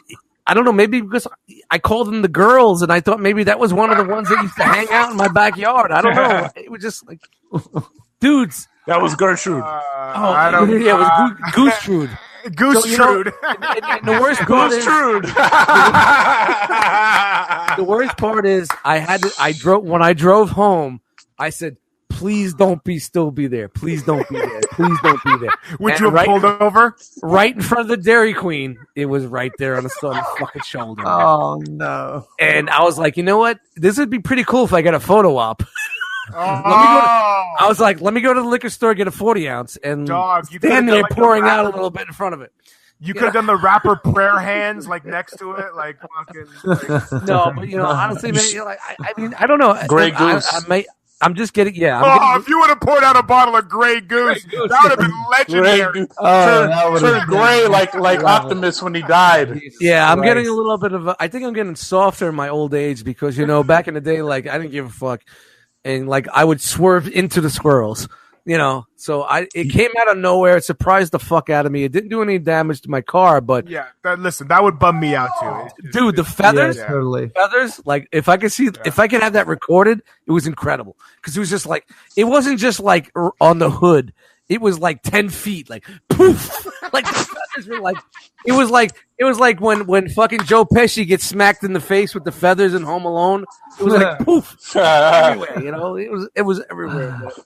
I don't know, maybe because I called them the girls, and I thought maybe that was one of the ones that used to hang out in my backyard. I don't know. It was just like, dudes. That was Gertrude. It was Goosetrude. Goosetrude. And the worst part is, the worst part is, when I drove home, I said, please don't still be there. Please don't be there. Please don't be there. Would you have pulled over? Right in front of the Dairy Queen. It was right there on the fucking shoulder. Oh, no. And I was like, you know what? This would be pretty cool if I got a photo op. Let me go to the liquor store, get a 40-ounce, and stand there pouring out a little bit in front of it. You could have done the rapper prayer hands next to it, fucking. No, but honestly, man, I don't know. Grey Goose. I'm just getting, if you would have poured out a bottle of Grey Goose, that would have been legendary. Turned gray like Optimus when he died. Yeah, I'm getting a little bit of. I think I'm getting softer in my old age because back in the day, I didn't give a fuck, and I would swerve into the squirrels. So it came out of nowhere. It surprised the fuck out of me. It didn't do any damage to my car, but that would bum me out too. Dude, the feathers, totally. Feathers. If I could have that recorded, it was incredible because it was just it wasn't just on the hood. It was 10 feet, poof, the feathers were it was like when fucking Joe Pesci gets smacked in the face with the feathers in Home Alone. It was poof everywhere. It was everywhere. But.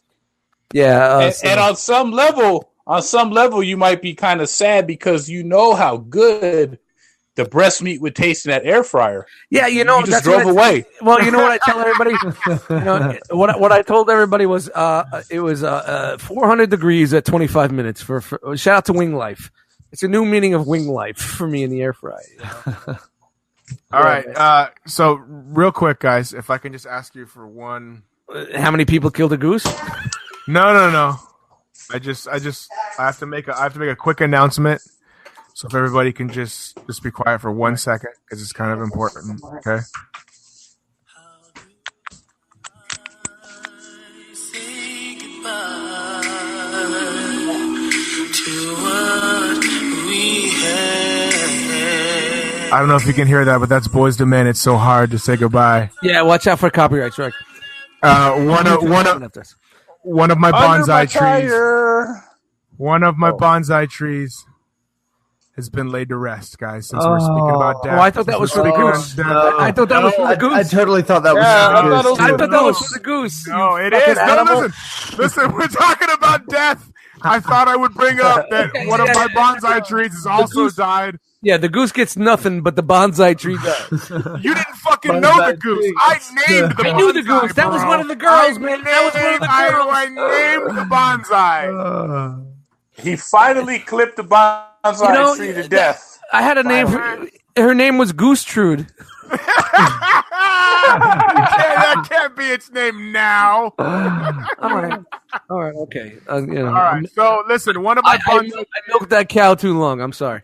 Yeah, and on some level, you might be kind of sad because how good the breast meat would taste in that air fryer. Yeah, you just drove away. Well, you know what I tell everybody? What I told everybody was it was 400 degrees at 25 minutes. For shout out to Wing Life. It's a new meaning of Wing Life for me in the air fryer. All right. So real quick, guys, if I can just ask you for one. How many people killed a goose? No. I have to make a quick announcement. So if everybody can just be quiet for 1 second, because it's kind of important. Okay. I don't know if you can hear that, but that's Boyz II Men. It's so hard to say goodbye. Yeah, watch out for copyright strike. One of my bonsai trees. One of my bonsai trees has been laid to rest, guys. Since we're speaking about death. Oh, I thought that was for the goose. I thought that was for the goose. I totally thought that was for the goose. I thought that was for the goose. No, it is. No, listen. We're talking about death. I thought I would bring up that one of my bonsai trees has also died. Yeah, the goose gets nothing, but the bonsai tree does. You didn't fucking know the goose. I named the bonsai. I knew the goose. That was one of the girls, man. That was one of the girls. I named the bonsai. He finally clipped the bonsai tree to death. I had a name for her. Name was Goosetrude. That can't be its name now. All right, okay. All right. So listen, one of my I milked that cow too long. I'm sorry.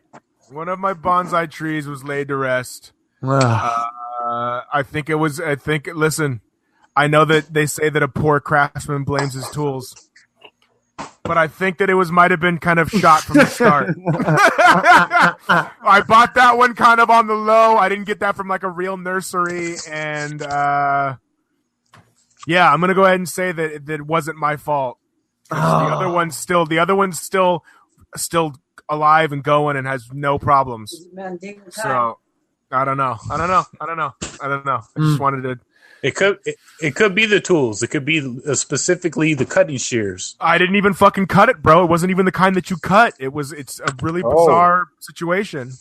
One of my bonsai trees was laid to rest. I think. Listen, I know that they say that a poor craftsman blames his tools, but I think that it might have been kind of shot from the start. I bought that one kind of on the low. I didn't get that from like a real nursery, and I'm gonna go ahead and say that it wasn't my fault. The other one's still alive and going and has no problems. So I don't know. I just wanted to. It could be the tools. It could be specifically the cutting shears. I didn't even fucking cut it, bro. It wasn't even the kind that you cut. It's a really bizarre situation.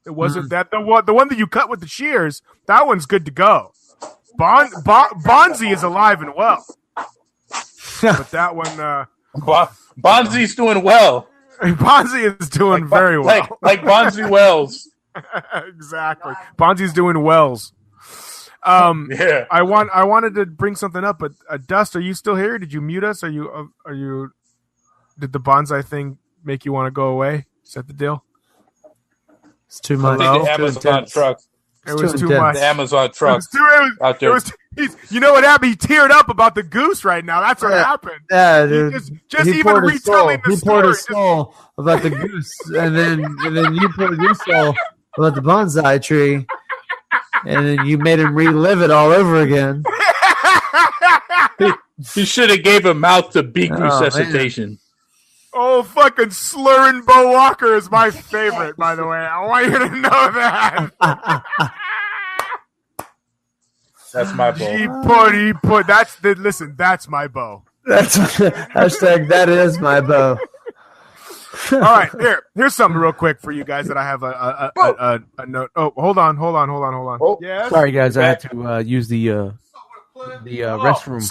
It wasn't that the one that you cut with the shears. That one's good to go. Bonzi is alive and well, but that one, Bonzi's doing well. Bonzi is doing very well, like Bonzi Wells. Exactly, Bonzi's doing wells. Yeah. I wanted to bring something up, but Dust, are you still here? Did you mute us? Are you? Did the bonsai thing make you want to go away? Is that the deal? It's too much. I think the Amazon truck. It was too much. The Amazon truck out there. You know what happened? He teared up about the goose right now. That's what happened. Yeah, dude. Just even retelling the story. He poured his soul about the goose, and then you poured your soul about the bonsai tree, and then you made him relive it all over again. He should have gave him mouth to beak resuscitation. Man. Oh, fucking slurring Bo Walker is my favorite, by the way. I want you to know that. That's my bow. He put. That's my bow. That's hashtag that is my bow. All right, here's something real quick for you guys that I have a note. Oh, hold on. Oh, yes. Sorry, guys, I had to use the restroom.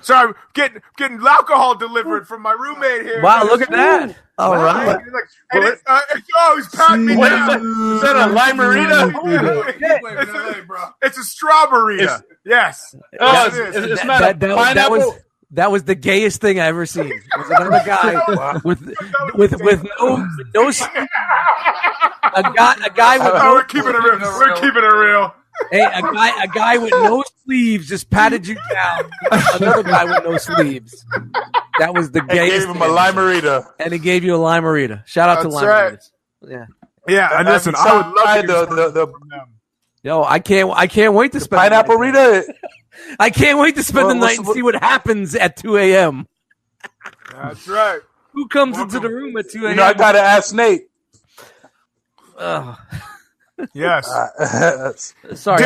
Sorry, getting alcohol delivered from my roommate here. Wow, look at that! All right. He's patting me down. Is that a limerita? It's a strawberry. Yes. It's not a pineapple. That was the gayest thing I ever seen. It was another guy with no a guy with we're keeping it real. Hey, a guy with no sleeves just patted you down. Another guy with no sleeves. That was the gayest. Gave him a limerita, and he gave you a limerita. Shout out to limeritas. Right. Yeah. And listen, I would love the Yo, I can't wait to spend pineapple rita. I can't wait to spend the night and see what happens at 2 a.m. That's right. Who comes into the room at 2 a.m.? I gotta ask Nate. Yes. Sorry.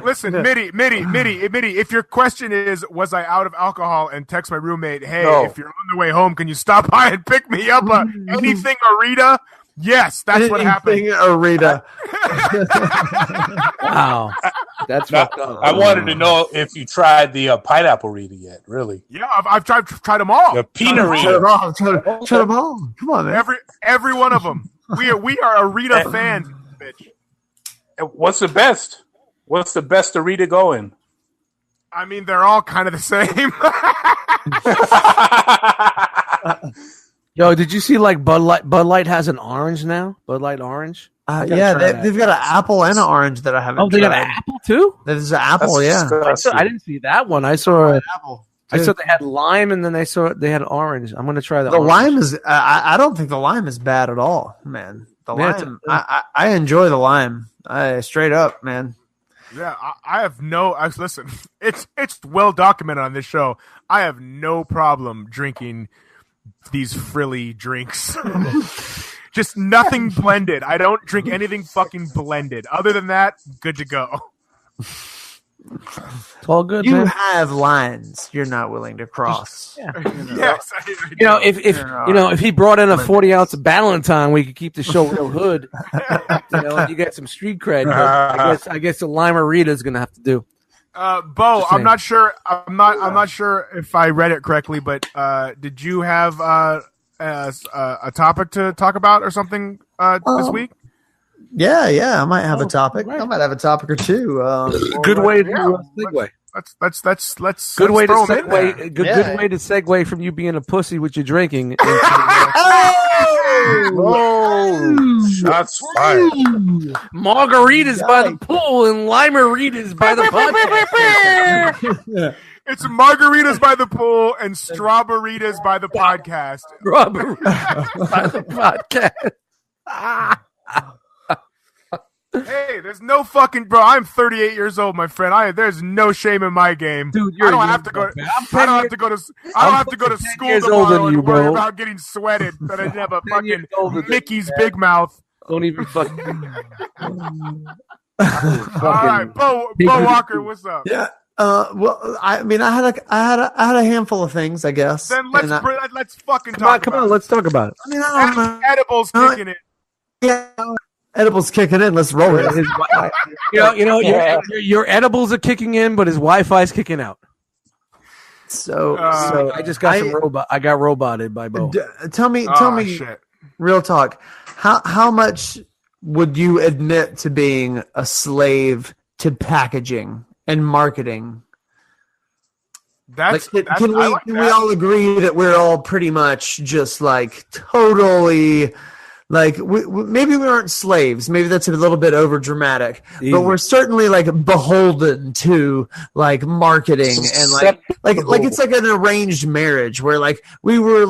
Listen, Mitty. If your question is, was I out of alcohol, and text my roommate, hey, if you're on the way home, can you stop by and pick me up anything Arita? Yes, that's what happened. Arita. Wow. That's fucked up. I wanted to know if you tried the pineapple Rita yet, really. Yeah, I've tried them all. The peanut Rita. Try them all. Come on, man. Every one of them. We are Arita fans, bitch. What's the best? What's the best Arita going? I mean, they're all kind of the same. Yo, did you see like Bud Light has an orange now? Bud Light orange? Yeah, they've got an apple and an orange that I haven't tried. Oh, they got an apple too? There's an apple, I didn't see that one. I saw an apple. I saw they had lime, and then they had orange. I'm gonna try the orange. Lime is. I don't think the lime is bad at all, man. The lime. I enjoy the lime. Straight up, man. Yeah, I have no. Listen, it's well documented on this show. I have no problem drinking these frilly drinks. Just nothing blended. I don't drink anything fucking blended. Other than that, good to go. It's all good. You man. have lines you're not willing to cross. Yeah. Yes, if he brought in a 40-ounce of Ballantine, we could keep the show real hood. You get some street cred. But I guess the Lime-A-Rita is gonna have to do. Bo, I'm not sure. I'm not sure if I read it correctly, but did you have a topic to talk about or something this week? Yeah. I might have a topic. Right. I might have a topic or two. Good way to segue. Let's good way to throw segue. Good way to segue from you being a pussy with your drinking. Shots fired. Margaritas by the pool and Lime-A-Ritas by the podcast. It's margaritas by the pool and strawberries by the podcast. Strawberries by the podcast. Hey, there's no fucking bro. I'm 38 years old, my friend. There's no shame in my game, dude. I don't have to go. I don't have to go to school tomorrow and worry about getting sweated. That I didn't have a fucking Mickey's Big Mouth. Don't even fucking. All right, Bo Walker, what's up? Yeah. Well, I mean, I had a handful of things, I guess. Then let's fucking come on. Let's talk about it. I mean, I don't know. Edibles kicking it. Yeah. Edibles kicking in. Let's roll it. Your edibles are kicking in, but his Wi-Fi's kicking out. So I just got some robot. I got roboted by Bo. Tell me, shit. Real talk. How much would you admit to being a slave to packaging and marketing? Can we all agree that we're all pretty much just like totally. Like maybe we aren't slaves. Maybe that's a little bit over dramatic, but we're certainly like beholden to like marketing and like it's like an arranged marriage where like we were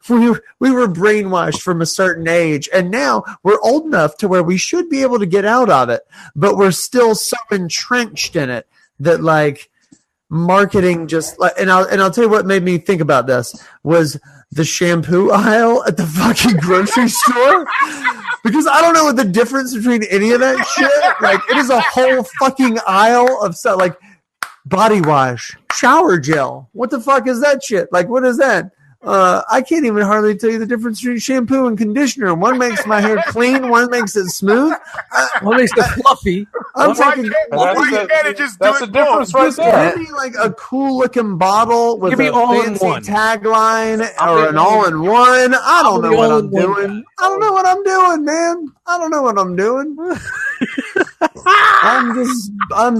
brainwashed from a certain age, and now we're old enough to where we should be able to get out of it, but we're still so entrenched in it that like marketing just like. And I'll tell you what made me think about this was the shampoo aisle at the fucking grocery store, because I don't know what the difference between any of that shit. Like, it is a whole fucking aisle of stuff, like body wash, shower gel. What the fuck is that shit? Like, what is that? I can't even hardly tell you the difference between shampoo and conditioner. One makes my hair clean, one makes it smooth. One makes it fluffy. That's the difference right there. Give me like a cool looking bottle with a fancy tagline or an all-in-one. I don't know what I'm doing. I don't know what I'm doing, man. I don't know what I'm doing. I've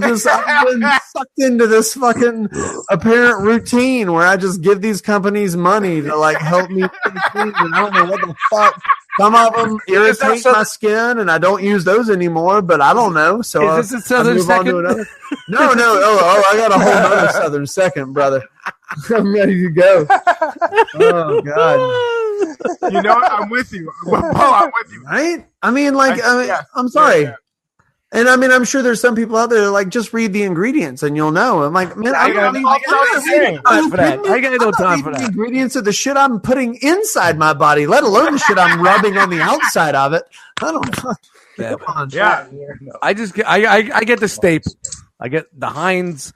been sucked into this fucking apparent routine where I just give these companies money to like help me clean, and I don't know what the fuck. Some of them irritate my skin, and I don't use those anymore. But I don't know. So is this a Southern Second? No. I got a whole other Southern Second, brother. I'm ready to go. Oh God. You know what? I'm with you. I'm with you. Right? I mean, I'm sorry. Yeah. And I mean, I'm sure there's some people out there that like just read the ingredients and you'll know. I'm like, man, I got no time for that. I got no time for that. The ingredients of the shit I'm putting inside my body, let alone the shit I'm rubbing on the outside of it. I don't know. Yeah. I get the staples. I get the Heinz.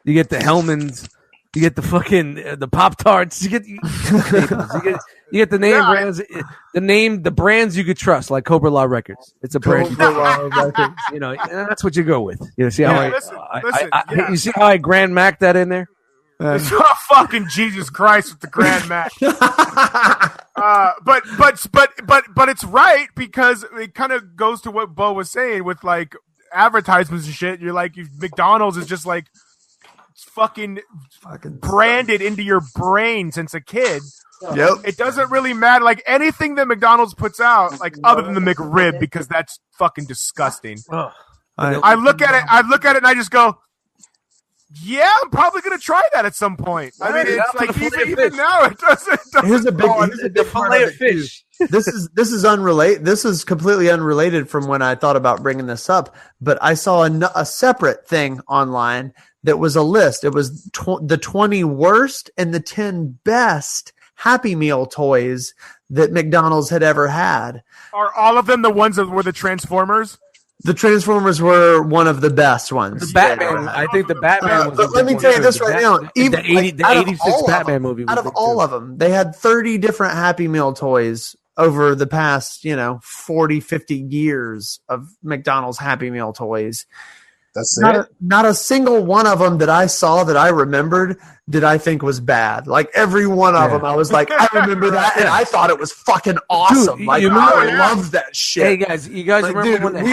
You get the Hellmann's. You get the fucking the Pop-Tarts. You get the name brands. The brands you could trust, like Cobra-LA Records. It's a brand. Records. You know, that's what you go with. You know, see how you see how I Grand Mac that in there? Oh, fucking Jesus Christ with the Grand Mac. But it's right, because it kind of goes to what Bo was saying with like advertisements and shit. You're like, McDonald's is just like fucking branded into your brain since a kid. Yep. It doesn't really matter. Like anything that McDonald's puts out, like other than the McRib, because that's fucking disgusting. I look at it and I just go, yeah, I'm probably gonna try that at some point. I mean, it's like even now it doesn't. Here's a big fillet of fish. This is unrelated. This is completely unrelated from when I thought about bringing this up. But I saw a separate thing online that was a list. It was the 20 worst and the 10 best Happy Meal toys that McDonald's had ever had. Are all of them the ones that were the Transformers? The Transformers were one of the best ones. The Batman, I think the Batman was. But let me tell you this right now. Even the 86 Batman movie. Out of all of them, they had 30 different Happy Meal toys over the past, 40, 50 years of McDonald's Happy Meal toys. That's Not a single one of them that I saw that I remembered did I think was bad. Like every one of them, I was like, I remember that, and I thought it was fucking awesome. Dude, like I loved that shit. Hey guys, you guys Like, remember dude, when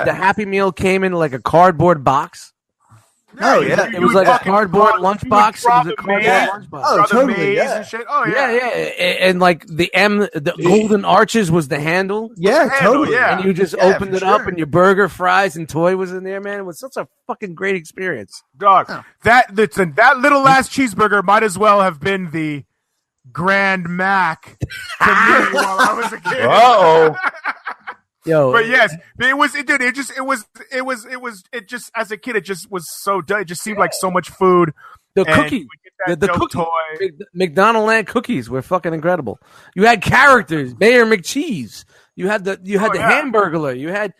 the Happy Meal came in like a cardboard box? Oh yeah, it was like a cardboard lunchbox. It was a cardboard lunchbox. Oh, totally. Yeah. And shit. Oh Yeah, and like the golden arches was the handle. Yeah, totally. Yeah. And you just opened it up, and your burger, fries, and toy was in there. Man, it was such a fucking great experience. Dog, that little last cheeseburger might as well have been the Grand Mac to me while I was a kid. Uh-oh. Yo, But yes, it just as a kid, it just was so done. It just seemed like so much food. the And cookie, we get that the dope cookie, toy. McDonald Land cookies were fucking incredible. You had characters, Mayor McCheese. You had the Hamburglar. You had,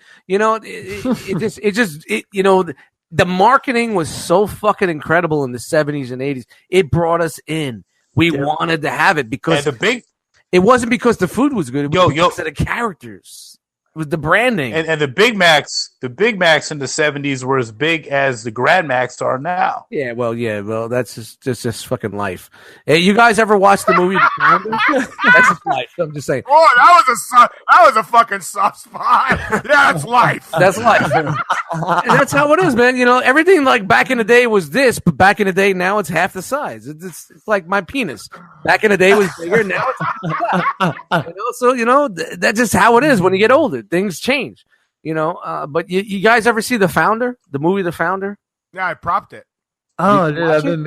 the marketing was so fucking incredible in the 70s and 80s. It brought us in. We wanted to have it because it wasn't because the food was good. It was because of the characters. It was the branding. And the Big Macs in the 70s were as big as the Grand Macs are now. Yeah, well, that's just fucking life. Hey, you guys ever watch the movie The Founder? That's just life. I'm just saying. Oh, that was a fucking soft spot. Yeah, that's life. That's life. And that's how it is, man. Everything like back in the day was this, but back in the day now it's half the size. It's like my penis. Back in the day it was bigger, now it's half the size. So that's just how it is when you get older. Things change. But you guys ever see The Founder? The movie The Founder? Yeah, I propped it. Oh, dude, I've been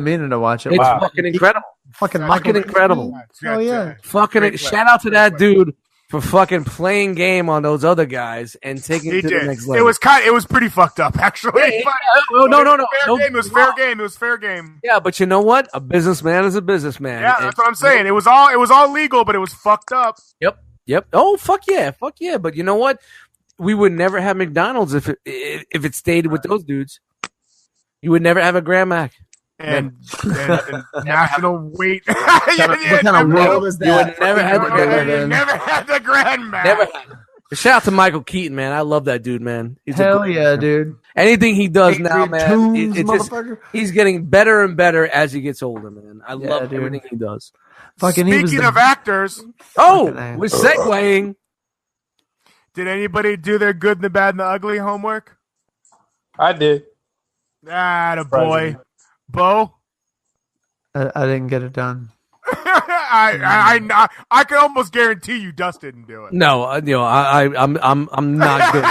meaning to watch it. It's fucking incredible. Fucking incredible. Oh yeah. Fucking shout out to that dude for fucking playing game on those other guys and taking it to the next level. It was pretty fucked up, actually. No. It was fair game. It was fair game. Yeah, but you know what? A businessman is a businessman. Yeah, that's what I'm saying. It was all legal, but it was fucked up. Yep. Oh, fuck yeah. But you know what? We would never have McDonald's if it stayed with those dudes. You would never have a Grand Mac. And national weight. What kind of world is that? You would never have the Grand Mac. Never had the Grand Mac. Never had it. Shout out to Michael Keaton, man. I love that dude, man. Hell yeah, dude. Anything he does now, man, motherfucker. He's getting better and better as he gets older, man. I love everything he does. Speaking of actors, we're segueing. Did anybody do their good, the bad, and the ugly homework? I did. Attaboy. Bo? I didn't get it done. I can almost guarantee you Dust didn't do it. No, I'm not good.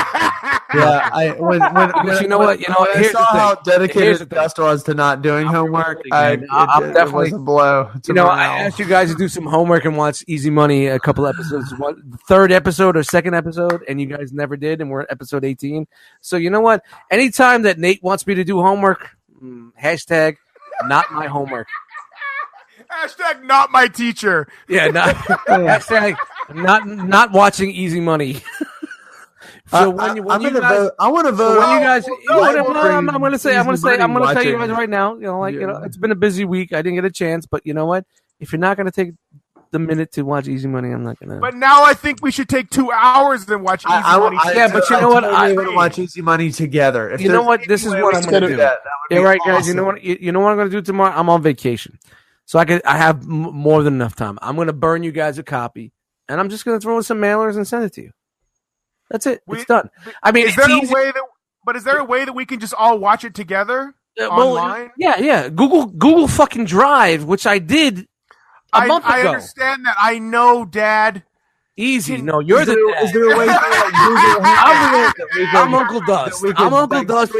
Yeah, when I saw how dedicated Dust was to not doing homework, it was a blow. I asked you guys to do some homework and watch Easy Money a couple episodes, third episode or second episode, and you guys never did, and we're at episode 18. So you know what? Anytime that Nate wants me to do homework, hashtag not my homework. Hashtag not my teacher. Yeah, hashtag not watching Easy Money. So when you guys vote. I want to vote. So when you guys, I'm going to tell you guys right now. It's been a busy week. I didn't get a chance, but you know what? If you're not going to take the minute to watch Easy Money, I'm not going to. But now I think we should take 2 hours and watch Easy Money. But you know what? I want to watch Easy Money together. You know what? This is what I'm going to do. Yeah, right, guys. You know what? You know what I'm going to do tomorrow? I'm on vacation, so I have more than enough time. I'm going to burn you guys a copy, and I'm just going to throw in some mailers and send it to you. That's it. It's done. I mean, is there a way that we can just all watch it together online? Yeah. Google fucking Drive, which I did a month ago. I understand that. I know, Dad. Easy. No, you're the dad. Is there a way to Google? I'm Uncle Dust. I'm Uncle Dust.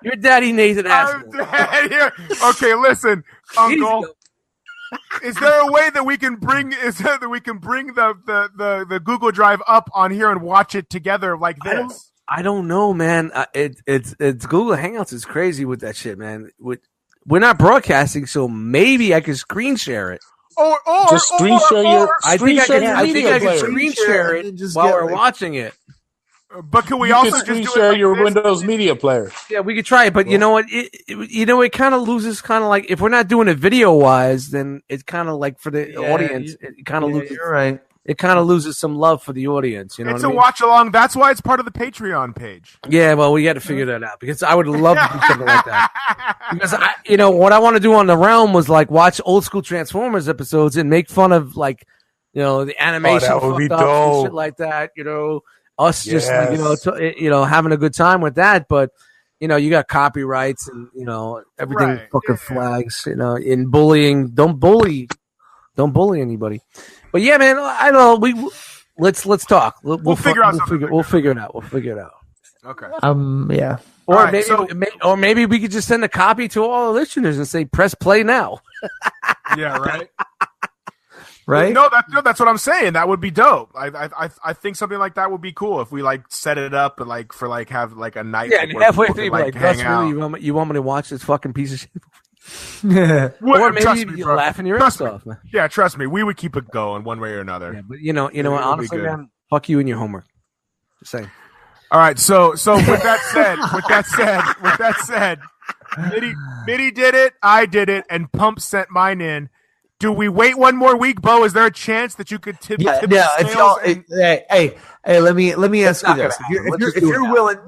Your daddy Nathan Aspel. Okay, listen, Uncle. Is there a way that we can bring the Google Drive up on here and watch it together like this? I don't know, man. It's Google Hangouts is crazy with that shit, man. we're not broadcasting, so maybe I can screen share it. Or just screen share your. I think I can screen share it while we're watching it. But can we you also can screen just share do your Windows Media Player? Yeah, we could try it, but you know what? It kind of loses, kind of like if we're not doing it video wise, then it's kind of like for the audience, it kind of loses. You're right. It kind of loses some love for the audience. You know, it's what I a mean? watch along. That's why it's part of the Patreon page. Yeah, well, we got to figure that out because I would love to do something like that. Because what I want to do on the Realm was like watch old school Transformers episodes and make fun of like, the animation that would be fucked up and dope. shit like that. Us just having a good time with that, but you got copyrights and everything fucking flags. In bullying, don't bully anybody. But yeah, man, I don't know. Let's talk. We'll figure out something. We'll figure it out. Okay. Yeah. Or maybe we could just send a copy to all the listeners and say, press play now. Yeah. Right. Right? No, that's what I'm saying. That would be dope. I think something like that would be cool if we like set it up and like for like have like a night. Yeah, and halfway through, like hang out. Really, you want me to watch this fucking piece of shit? Or maybe you're laughing your ass off, man. Yeah, trust me, we would keep it going one way or another. Yeah, but you know what? Honestly, man, fuck you and your homework. Just saying. All right, so with that said, Mitty did it, I did it, and Pump sent mine in. Do we wait one more week, Bo? Is there a chance that you could tip? If y'all, hey, let me ask you this: if you're willing,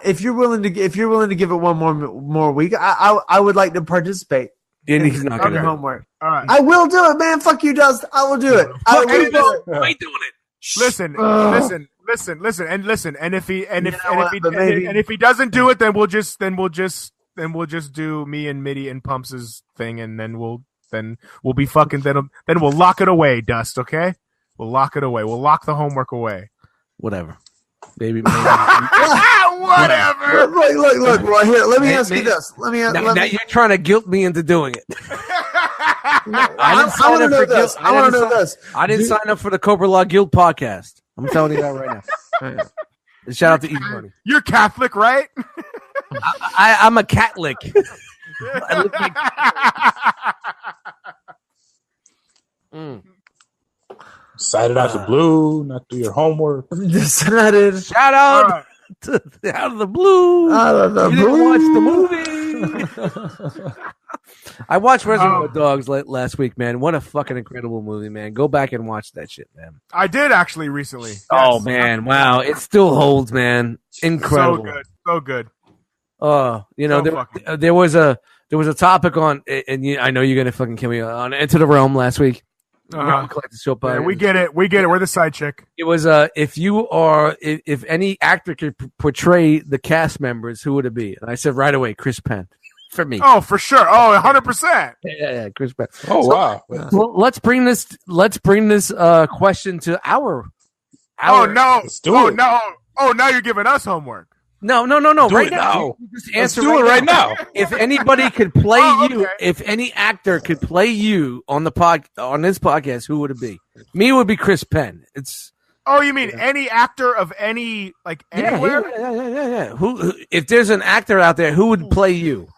if you're willing to give it one more week, I would like to participate. And he's not going to homework. All right, I will do it, man. Fuck you, Dust. I will do it. I will do it. I ain't doing it. Listen, and if he doesn't do it, then we'll just do me and Mitty and Pumps' thing, and then we'll be fucking. Then we'll lock it away, Dust. Okay, we'll lock it away. We'll lock the homework away. Whatever. Maybe. Whatever. Look. Right here. Let me ask you this. Now you're trying to guilt me into doing it. I want to know this. I didn't sign up for the Cobra-LA Guild podcast. I'm telling you that right now. Shout out to Easy Money. You're Catholic, right? I'm a Catholic. Decided out the blue, not do your homework. Decided. Shout out to out of the blue. Didn't watch the movie. I watched Reservoir Dogs last week, man. What a fucking incredible movie, man. Go back and watch that shit, man. I did actually recently. Yes. Oh man, wow. It still holds, man. Incredible. So good. There was a topic on, and I know you're gonna fucking kill me, on Into the Realm last week. Yeah, we get it. We're the side chick. It was if any actor could portray the cast members, who would it be? And I said right away, Chris Penn. For me. Oh, for sure. Oh, 100%. Yeah, Chris Penn. Oh, wow. Well, let's bring this question to our. Oh no! Let's do it. No! Oh, now you're giving us homework. No! Do right it now. Just answer Let's do it right now. If anybody could play you, if any actor could play you on this podcast, who would it be? Me, it would be Chris Penn. It's. Oh, you mean any actor of any anywhere? Yeah. Who? If there's an actor out there, who would play you?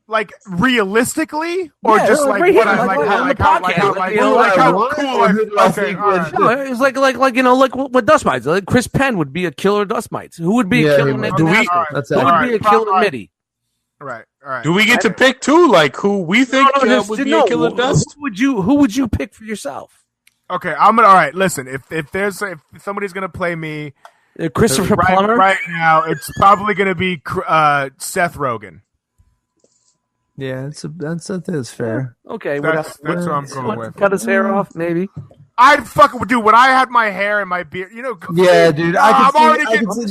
Like realistically, or just like right what here, like how cool? Okay. It's like what Dust Mites. Like Chris Penn would be a killer Dust Mites. Who would be a killer Mitty? Who would be a killer Mitty? Right. All right. Do we get to pick too? Like who we think would be a killer Dust? Who would you pick for yourself? Okay, all right. Listen, if somebody's gonna play me, Christopher Plummer right now, it's probably gonna be Seth Rogen. Yeah, that's fair. Okay, that's what I'm going with. Cut his hair off, maybe. I'd fucking dude when I had my hair and my beard, Yeah, dude. I can see.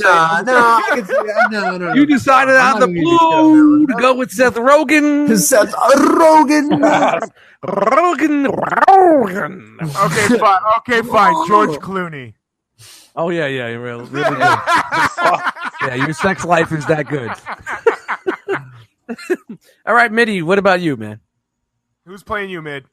No. You decided out of the blue to go with Seth Rogen. Seth Rogen. Okay, fine. George Clooney. Oh yeah, really good. Yeah, your sex life is that good. All right, Mitty, what about you, man? Who's playing you, Mid?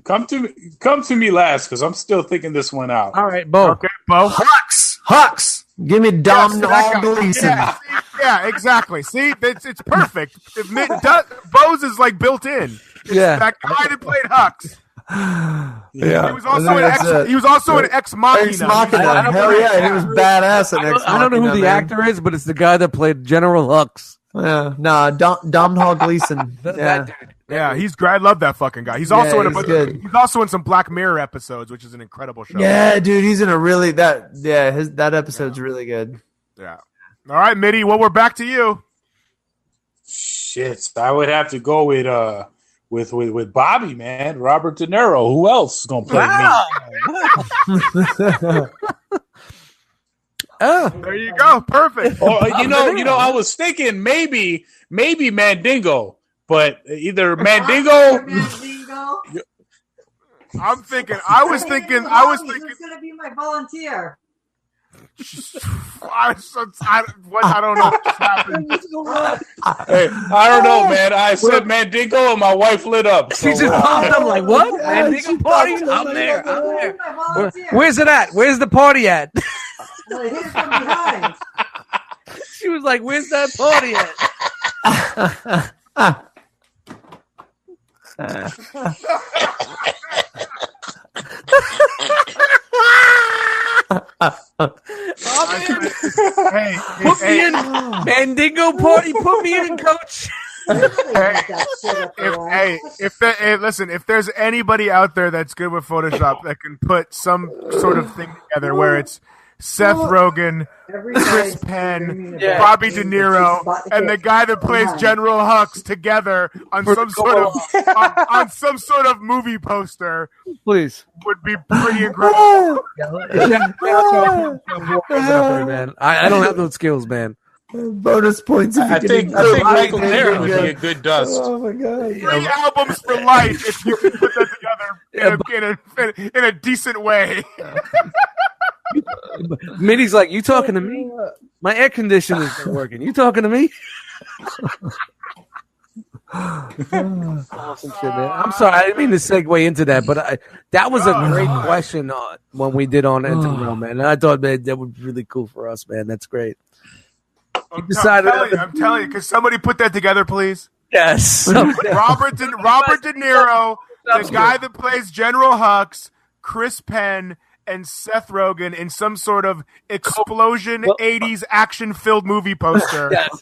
Come to me last, because I'm still thinking this one out. All right, Bo. Okay, Bo. Hux. Give me Dom Gleason. Yeah, Yeah, exactly. See, it's perfect. Bose is like built in. It's that guy that played Hux. Yeah, he was also an ex machina. Ex Machina. Hell yeah, he was badass in Ex Machina. I don't know who the actor is, but it's the guy that played General Hux. Yeah, no, Domhnall Gleeson. Yeah, he's great. I love that fucking guy. He's also he's also in some Black Mirror episodes, which is an incredible show. Yeah, dude, he's in a really that episode's really good. Yeah. All right, Mitty. Well, we're back to you. Shit, I would have to go with Bobby, man. Robert De Niro. Who else is gonna play me? Oh, there you go. Perfect. You know, I was thinking maybe Mandingo, but either Mandingo. I was thinking. Who's gonna be my volunteer? I don't know what just happened. Hey, I don't know, man. I said Mandingo and my wife lit up. She just popped up like, what? Mandingo party? I'm there. Where's it at? Where's the party at? Well, hit it from behind. She was like, where's that party Hey, put me in. Mandingo party, put me in, coach. Listen, if there's anybody out there that's good with Photoshop that can put some sort of thing together where it's Seth Rogen, Chris Penn, Bobby De Niro, and the guy that plays General Hux together on some sort of movie poster, please, would be pretty incredible. Man, I don't have those skills, man. Bonus points. I think Michael Cera would be a good dust. Oh my god! 3 albums for life if you can put that together in a decent way. Mitty's like, you talking to me? My air conditioner isn't working. You talking to me? Awesome shit, man. I'm sorry, I didn't mean to segue into that, but that was a great question when we did on Drome, man. And I thought, man, that would be really cool for us, man. That's great. I'm telling you, could somebody put that together, please? Yes. Robert De Niro, the guy that plays General Hux, Chris Penn, and Seth Rogen in some sort of explosion 80s action-filled movie poster. Yes.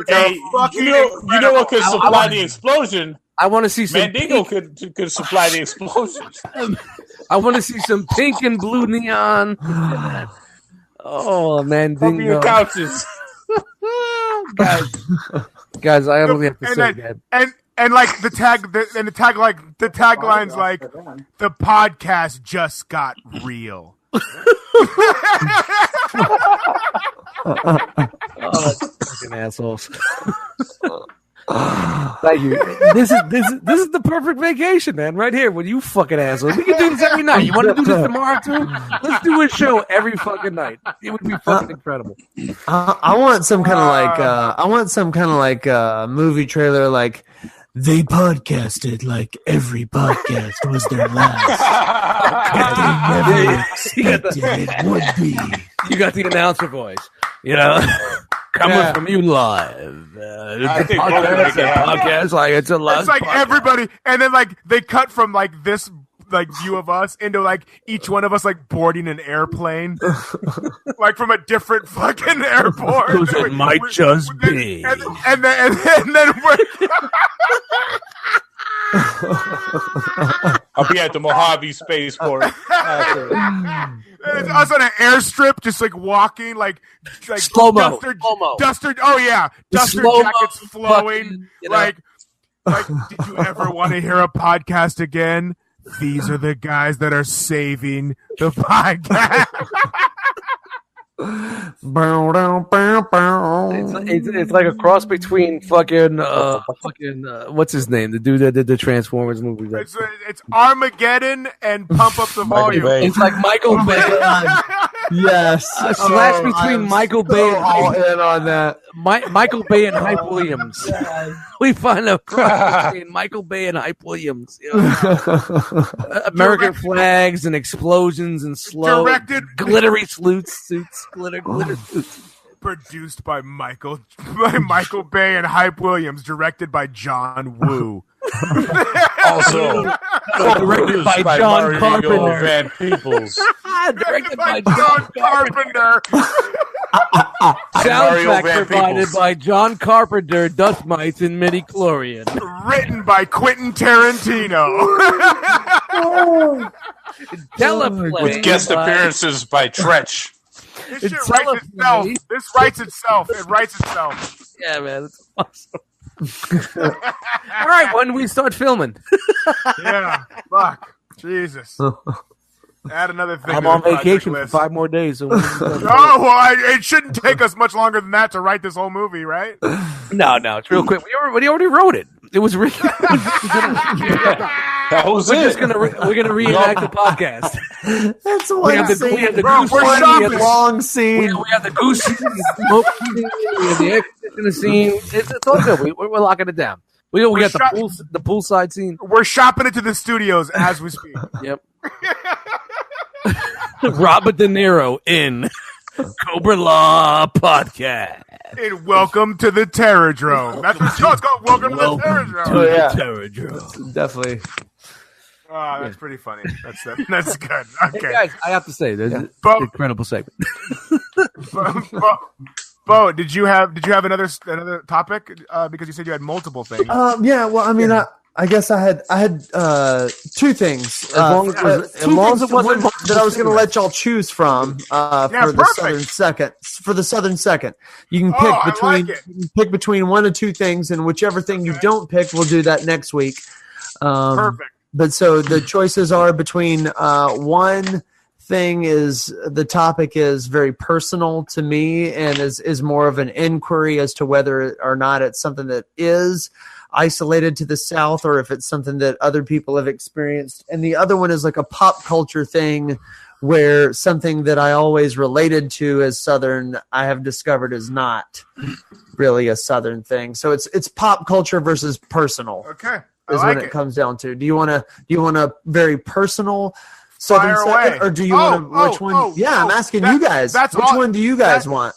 Hey, you know what could supply the explosion? I want to see some Mandingo could supply the explosion. I want to see some pink and blue neon. Oh, Mandingo. Couches. Guys, I only have to say that. And like the tagline's like the podcast just got real. Fucking assholes. Thank you. This is the perfect vacation, man. Right here with you fucking assholes. We can do this every night. You want to do this tomorrow too? Let's do a show every fucking night. It would be fucking incredible. I want some kind of like movie trailer like they podcasted like every podcast was their last. But they never expected it would be. You got the announcer voice, you know. Coming from you live. I think podcast like it's a live. It's like podcast. Everybody, and then like they cut from like this like view of us into like each one of us like boarding an airplane, like from a different fucking airport. Because it might just be. And then we're. I'll be at the Mojave Spaceport. It's us on an airstrip, just like walking, like slow-mo. Duster. Oh yeah, duster jackets flowing. Like, did you ever want to hear a podcast again? These are the guys that are saving the podcast. It's like a cross between fucking what's his name? The dude that did the Transformers movie. It's Armageddon and Pump Up the Volume. It's like Michael Bay. Yes, a slash between Michael Bay and all in on that. Michael Bay and Hype Williams. We find a cross between Michael Bay and Hype Williams. You know? American flags and explosions and slow glittery suits. Glitter suits. Produced by Michael Bay and Hype Williams. Directed by John Woo. Also, Directed by John Mario Carpenter. Van Peebles. Directed by John Carpenter. Soundtrack Van provided Peebles. by John Carpenter, Dust Mites, and Midi Chlorian. Written by Quentin Tarantino. Teleplay With guest by- appearances by Tretch. This It's shit writes itself. teleplay. This writes itself. It writes itself. Yeah, man, it's awesome. All right, when we start filming, Yeah. Fuck. Jesus. Add another thing. I'm to on the project vacation for list. 5 more days. So when we start Oh, well, it shouldn't take us much longer than that to write this whole movie, right? no, it's real quick. We already wrote it. It was really. That was We're it. just we're gonna reenact the podcast. That's We one have the scene. Bro, goose we're one, shopping. we Long scene. have the goose scene, the smoke scene, we have the exhibition scene. It's all good. We're locking it down. We got the poolside scene. We're shopping it to the studios as we speak. Yep. Robert De Niro in Cobra-LA Podcast. And welcome to the Terror Drome. That's what it's called. Welcome to the Terror Drome. yeah. Terror Drome. Definitely. Oh, that's pretty funny. That's good. Hey Okay. guys, I have to say, this is Bo, an incredible segment. Bo, did you have another topic? Because you said you had multiple things. Yeah. Well, I mean, I guess I had 2 things. As long as it wasn't that I was going to let y'all choose from for the perfect. Southern Second. For the Southern Second, you can Oh, pick I between like it. you can pick between 1 or 2 things, and whichever thing you don't pick, we'll do that next week. Perfect. But so the choices are between one thing is the topic is very personal to me and is more of an inquiry as to whether or not it's something that is isolated to the South or if it's something that other people have experienced. And the other one is like a pop culture thing where something that I always related to as Southern, I have discovered is not really a Southern thing. So it's pop culture versus personal. Okay. Is I what like it comes down to. Do you want a very personal Southern Fire Second, away. or do you want to? Which one? I'm asking you guys. that's Which all- one do you guys want?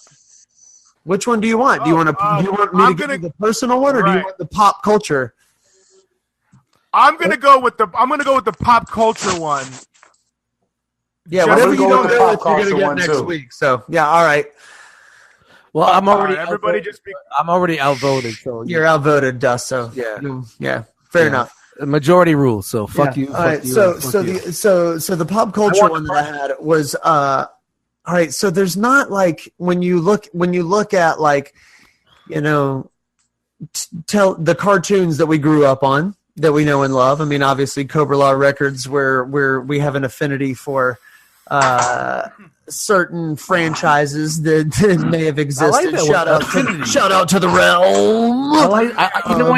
Which one do you want? Do you want to? Do you want me I'm to gonna- give you the personal one, or do you Right. want the pop culture? I'm gonna go with the pop culture one. Yeah, Jeff, whatever I'm you gonna don't go with go the with, pop you're gonna culture get one, next too. week. So yeah, all right. Well, I'm already Everybody just be. I'm already outvoted. So You're outvoted, Dust. So Yeah. yeah, fair Yeah. enough. Majority rules. So fuck Yeah. you. All right. Fuck you, So and fuck so you. the pop culture want one the that I had was all right. So there's not like when you look at like tell the cartoons that we grew up on that we know and love. I mean, obviously Cobra-LA Records where we have an affinity for certain franchises that may have existed. that word, Shout out to the realm.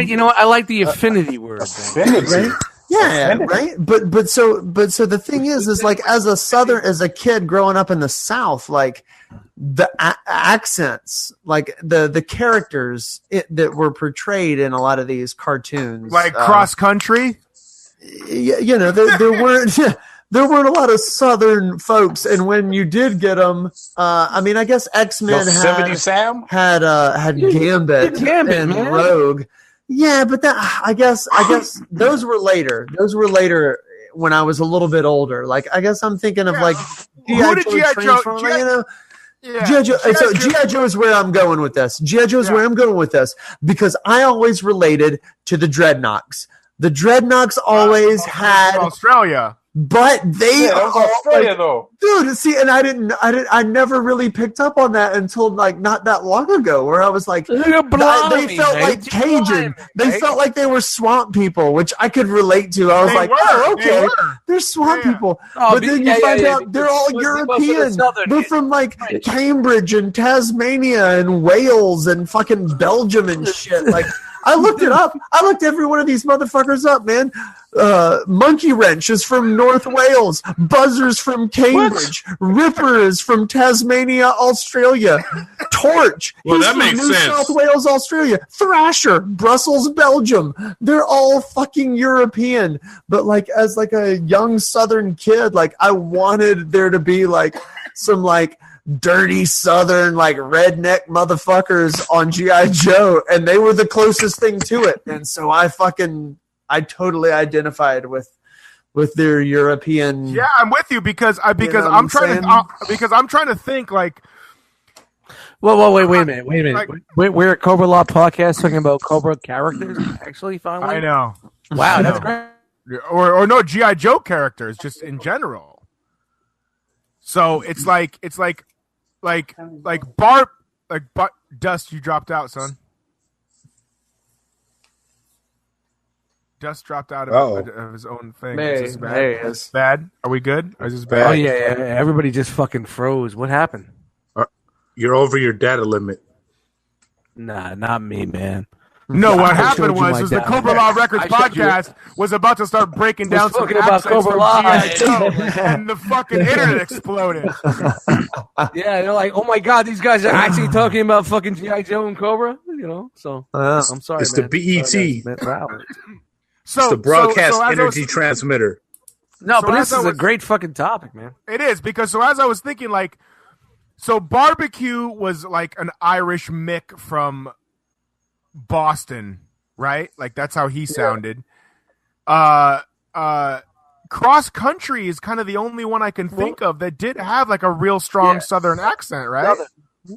You know what? I like the affinity word. Affinity. Yeah, right. But so the thing is like as a kid growing up in the South, like the accents, like the characters that were portrayed in a lot of these cartoons, Like cross country. There weren't. There weren't a lot of Southern folks, and when you did get them, I mean, I guess X-Men Yosemite Sam? had Gambit, Gambit, and man. Rogue. Yeah, but that I guess those were later. Those were later when I was a little bit older. Like I guess I'm thinking of like Who did G.I. Joe- Transformers, you know. Yeah. G.I. Joe, so G.I. Joe is where I'm going with this. G.I. Joe is where I'm going with this because I always related to the Dreadnoks. The Dreadnoks always had, Australia. but they Yeah, that was Australia, though. dude. See, and I never really picked up on that until like not that long ago, where I was like, they felt like Cajun. They felt like they were swamp people, which I could relate to. I was They like, were, oh, they okay, were. they're swamp Yeah. people. Oh, But then you find out they're all European. They're from like Cambridge and Tasmania and Wales and fucking Belgium and shit. Like I looked it up. I looked every one of these motherfuckers up, man. Monkey Wrench is from North Wales. Buzzer's from Cambridge. Ripper is from Tasmania, Australia. Torch Well, he's that from makes New sense. South Wales, Australia. Thrasher, Brussels, Belgium. They're all fucking European. But like as like a young Southern kid, like I wanted there to be like some like dirty Southern like redneck motherfuckers on G.I. Joe, and they were the closest thing to it. And so I totally identified with their European. Yeah, I'm with you because I'm trying to think like. Well, wait a minute. Like, we're at Cobra-LA Podcast talking about Cobra characters. Actually, finally, I know. Wow, that's great. Or no G.I. Joe characters, just in general. So it's like Dust. You dropped out, son. Dust dropped out of his own thing. Is this bad? Bad? Are we good? Or is this bad? Oh yeah. Everybody just fucking froze. What happened? You're over your data limit. Nah, not me, man. No, what happened was the Cobra-LA Records podcast was about to start breaking down some accents from G.I. Joe, and the fucking internet exploded. Yeah, they're like, oh my god, these guys are actually talking about fucking G.I. Joe and Cobra, So I'm sorry, it's man. The BET. So it's the broadcast energy transmitter. No, but this is a great fucking topic, man. It is, because as I was thinking, like, so Barbecue was like an Irish Mick from Boston, right? Like that's how he sounded. Cross Country is kind of the only one I can think of that did have like a real strong Southern accent, right?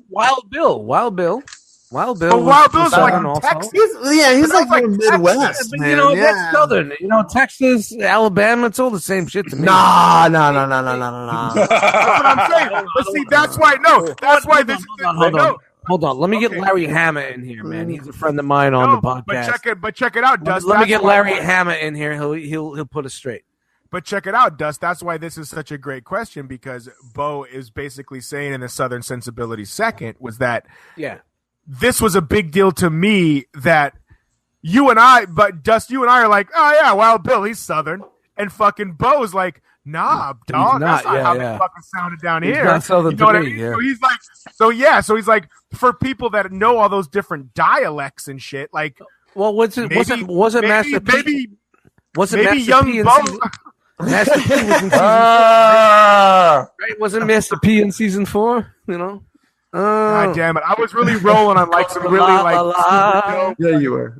Wild Bill. Wild Bill. But Wild Bill's like Texas. He's like more Midwest, but, man. That's Southern. Texas, Alabama, it's all the same shit to me. No. That's what I'm saying. But see, that's why. No, that's why this. Hold on. Let me get Larry Hama in here, man. He's a friend of mine on the podcast. But check it out, Dust. Let me get Larry Hama in here. He'll put us straight. But check it out, Dust. That's why this is such a great question, because Bo is basically saying in the Southern Sensibility second was that this was a big deal to me that you and I are like, oh yeah, Wild Bill, he's Southern, and fucking Bo's like, nah, dog, that's not how they fucking sounded down here. Not Southern, you know what I mean? Yeah. So he's like, for people that know all those different dialects and shit, like, well, wasn't Master P? Wasn't maybe Master young P in Bo? Master P was in season 4, right? Wasn't Master P in season 4? God damn it! I was really rolling on like some really like. Yeah, you were.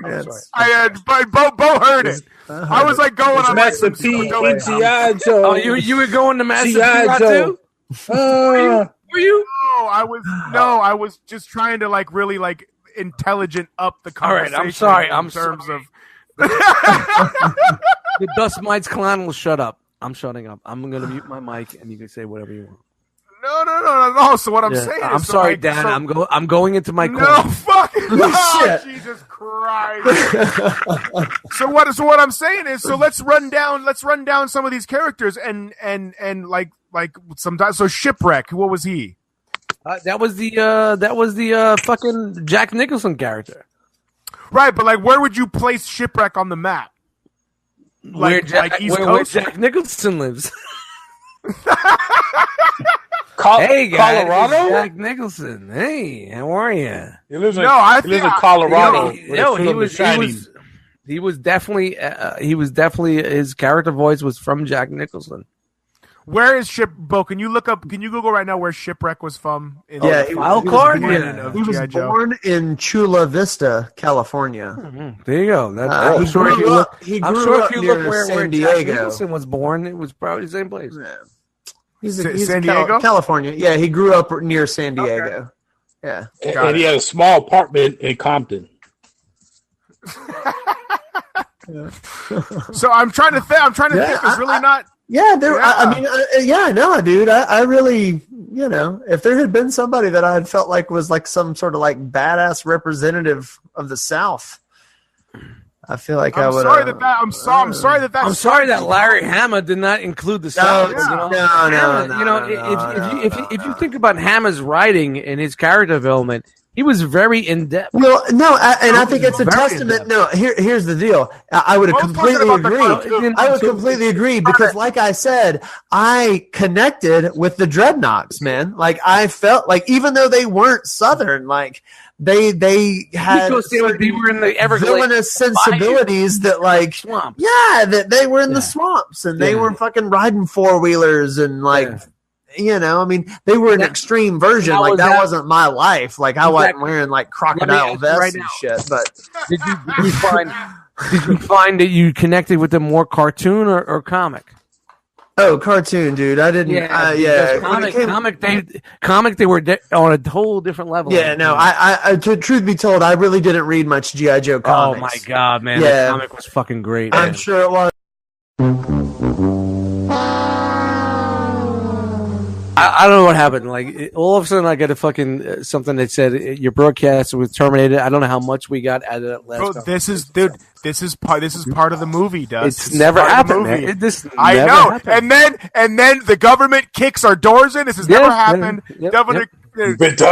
I had, but Bo heard it. I was like going on like some P and G.I. Joe. Oh, you were going to Master P too? Were you? No, I was just trying to like really like intelligent up the conversation. All right, I'm sorry. In terms of the Dust Mites clan will shut up. I'm shutting up. I'm going to mute my mic, and you can say whatever you want. No. So what I'm saying is, I'm sorry, Dan. I'm going into my corner. No, fucking Jesus Christ. So what I'm saying is, so let's run down some of these characters and like sometimes. So Shipwreck, what was he? That was the fucking Jack Nicholson character. Right, but like, where would you place Shipwreck on the map? Like East Coast? Where Jack Nicholson lives. Hey guys, Colorado. Jack Nicholson. Hey, how are you? He lives in Colorado. He was definitely his character voice was from Jack Nicholson. Where is Bo? Can you look up? Can you Google right now where Shipwreck was from? He was born in Chula Vista, California. Mm-hmm. There you go. I'm sure if you look where Jack Nicholson was born, it was probably the same place. Yeah. He's San Diego, California. Yeah, he grew up near San Diego. Okay. Yeah, and he had a small apartment in Compton. So I'm trying to think. It's really not. Yeah, no, dude. I really, if there had been somebody that I had felt like was like some sort of like badass representative of the South, I feel like I would. I'm sorry that Larry Hama did not include the South. If you think about Hama's writing and his character development, he was very in depth. Well, no, I think it's a testament. No, here's the deal. I would have completely agreed. I would completely agree because, like I said, I connected with the Dreadnoks, man. Like I felt like even though they weren't Southern, like they had they were in the Everglades villainous sensibilities that like swamps. Yeah, that they were in the swamps and they were fucking riding 4-wheelers and like. you know, I mean, they were an extreme version. Like that wasn't my life. Like I wasn't wearing like crocodile vests and shit. But did you find that you connected with them more cartoon or comic? Oh, cartoon, dude! I didn't. Yeah. Comic. They were on a whole different level. Yeah, no. I to truth be told, I really didn't read much GI Joe comics. Oh my god, man! Yeah. The comic was fucking great. I'm sure it was. I don't know what happened. Like all of a sudden, I got a fucking something that said your broadcast was terminated. I don't know how much we got out of that last. Bro, this is part of the movie, Dust. It's never happened. Man. I know. Happened. And then the government kicks our doors in. This has never happened. Government. He's kicking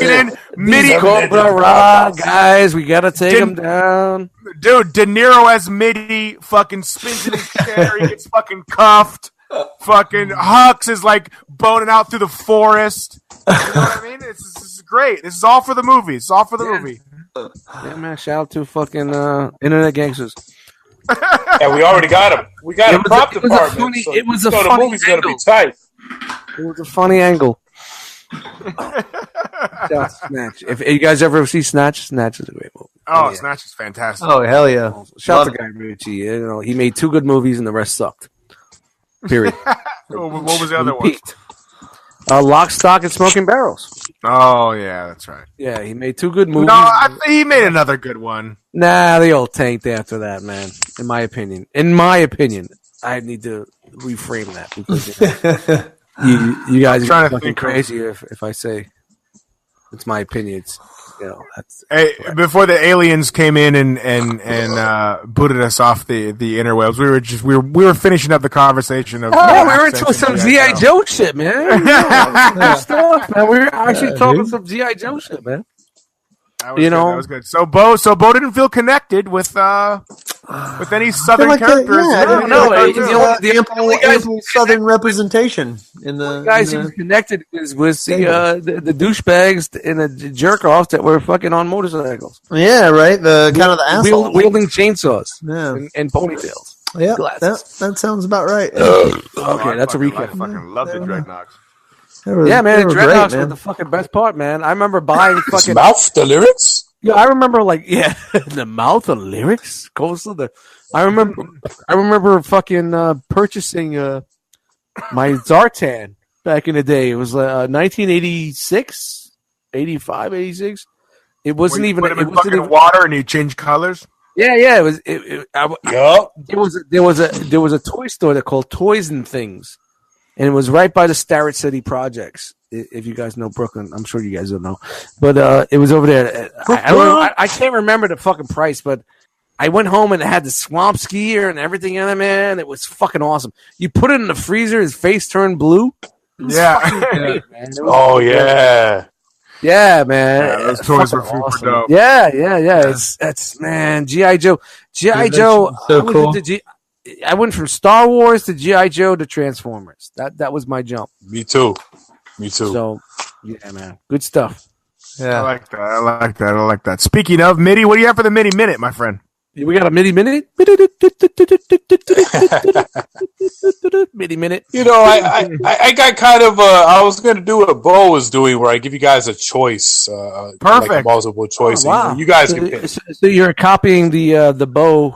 in MIDI. Cobra-LA, guys, we gotta take him down. Dude, De Niro as MIDI fucking spins in his chair. He gets fucking cuffed. Fucking Hux is like boning out through the forest. You know what I mean? This is great. This is all for the movie. It's all for the movie. Yeah, man. Shout out to fucking internet gangsters. Yeah, we already got him. We got a prop department. It was a funny movie's gonna be tight. It was a funny angle. Snatch. If you guys ever see Snatch is a great movie. Oh, Snatch is fantastic. Oh, hell yeah. Shout out to Guy Ritchie. You know, he made 2 good movies and the rest sucked. Period. What was the other one? Lock, Stock, and Smoking Barrels. Oh, yeah, that's right. Yeah, he made 2 good movies. No, he made another good one. Nah, they all tanked after that, man. In my opinion, I need to reframe that because you guys are fucking crazy if I say it's my opinion. It's, you know, hey, before the aliens came in and booted us off the interwebs, we were finishing up the conversation of. Yeah, we were into some G.I. Joe shit, man. Stuff, man. We were actually talking some G.I. Joe shit, man. That was good. So Bo didn't feel connected with any Southern characters. The only guys Southern representation in the guys he was connected was the douchebags and the jerk offs that were fucking on motorcycles. Yeah, right. The kind of the asshole wielding chainsaws. Yeah. and ponytails. Yeah, that sounds about right. Okay, that's a recap. I fucking love the Dreadnoughts. Yeah, man, the Dreadnoughts were the fucking best part, man. I remember buying fucking mouth the lyrics. Yeah, I remember the mouth of lyrics. I remember fucking purchasing my Zartan back in the day. It was 1986, 85, 86. It wasn't even. It was fucking water, and you change colors. Yeah. It was. There was a toy store that called Toys and Things. And it was right by the Starrett City Projects. If you guys know Brooklyn, I'm sure you guys don't know. But it was over there. I can't remember the fucking price, but I went home and it had the swamp skier and everything in it, man. It was fucking awesome. You put it in the freezer, his face turned blue. Yeah. Great, man. Yeah. Yeah, man. Yeah, those toys were super dope. Yeah. That's man, G.I. Joe. G.I. Joe. So cool. I went from Star Wars to G.I. Joe to Transformers. That was my jump. Me too. So, yeah, man. Good stuff. Yeah. I like that. Speaking of MIDI, what do you have for the MIDI minute, my friend? We got a MIDI minute? MIDI minute. You know, I got kind of I was going to do what Bo was doing where I give you guys a choice. Perfect. Like multiple choice. Oh, wow. You guys can pick. So you're copying the Bo.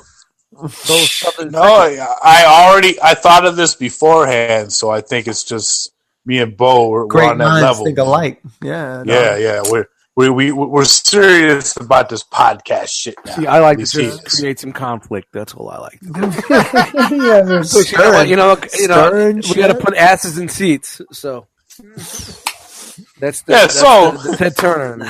No, I thought of this beforehand, so I think it's just me and Bo. We're on that level. Think alike. Yeah. Yeah. We're serious about this podcast shit now. See, I like to just create some conflict. That's all I like. Yeah, there's we got to put asses in seats. So that's the Ted Turner.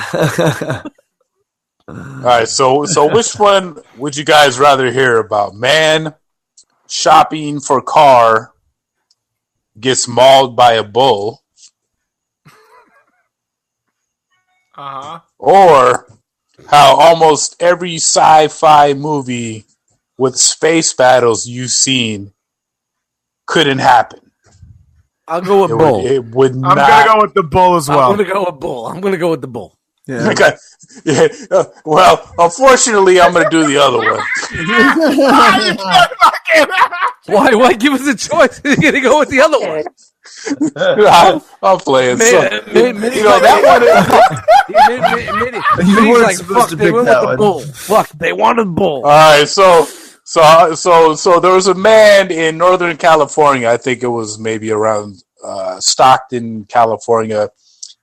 All right, so which one would you guys rather hear about? Man shopping for car gets mauled by a bull, or how almost every sci-fi movie with space battles you've seen couldn't happen? I'll go with bull. It would not. I'm gonna go with the bull as well. I'm gonna go with the bull. Yeah. Okay. Yeah. Well, unfortunately, I'm going to do the other one. Why? Why give us a choice? You're gonna go with the other one. I'm playing. That one. You weren't like, supposed fuck, to they pick went that with the one. bull. Fuck, they wanted bull. All right, so there was a man in Northern California. I think it was maybe around Stockton, California.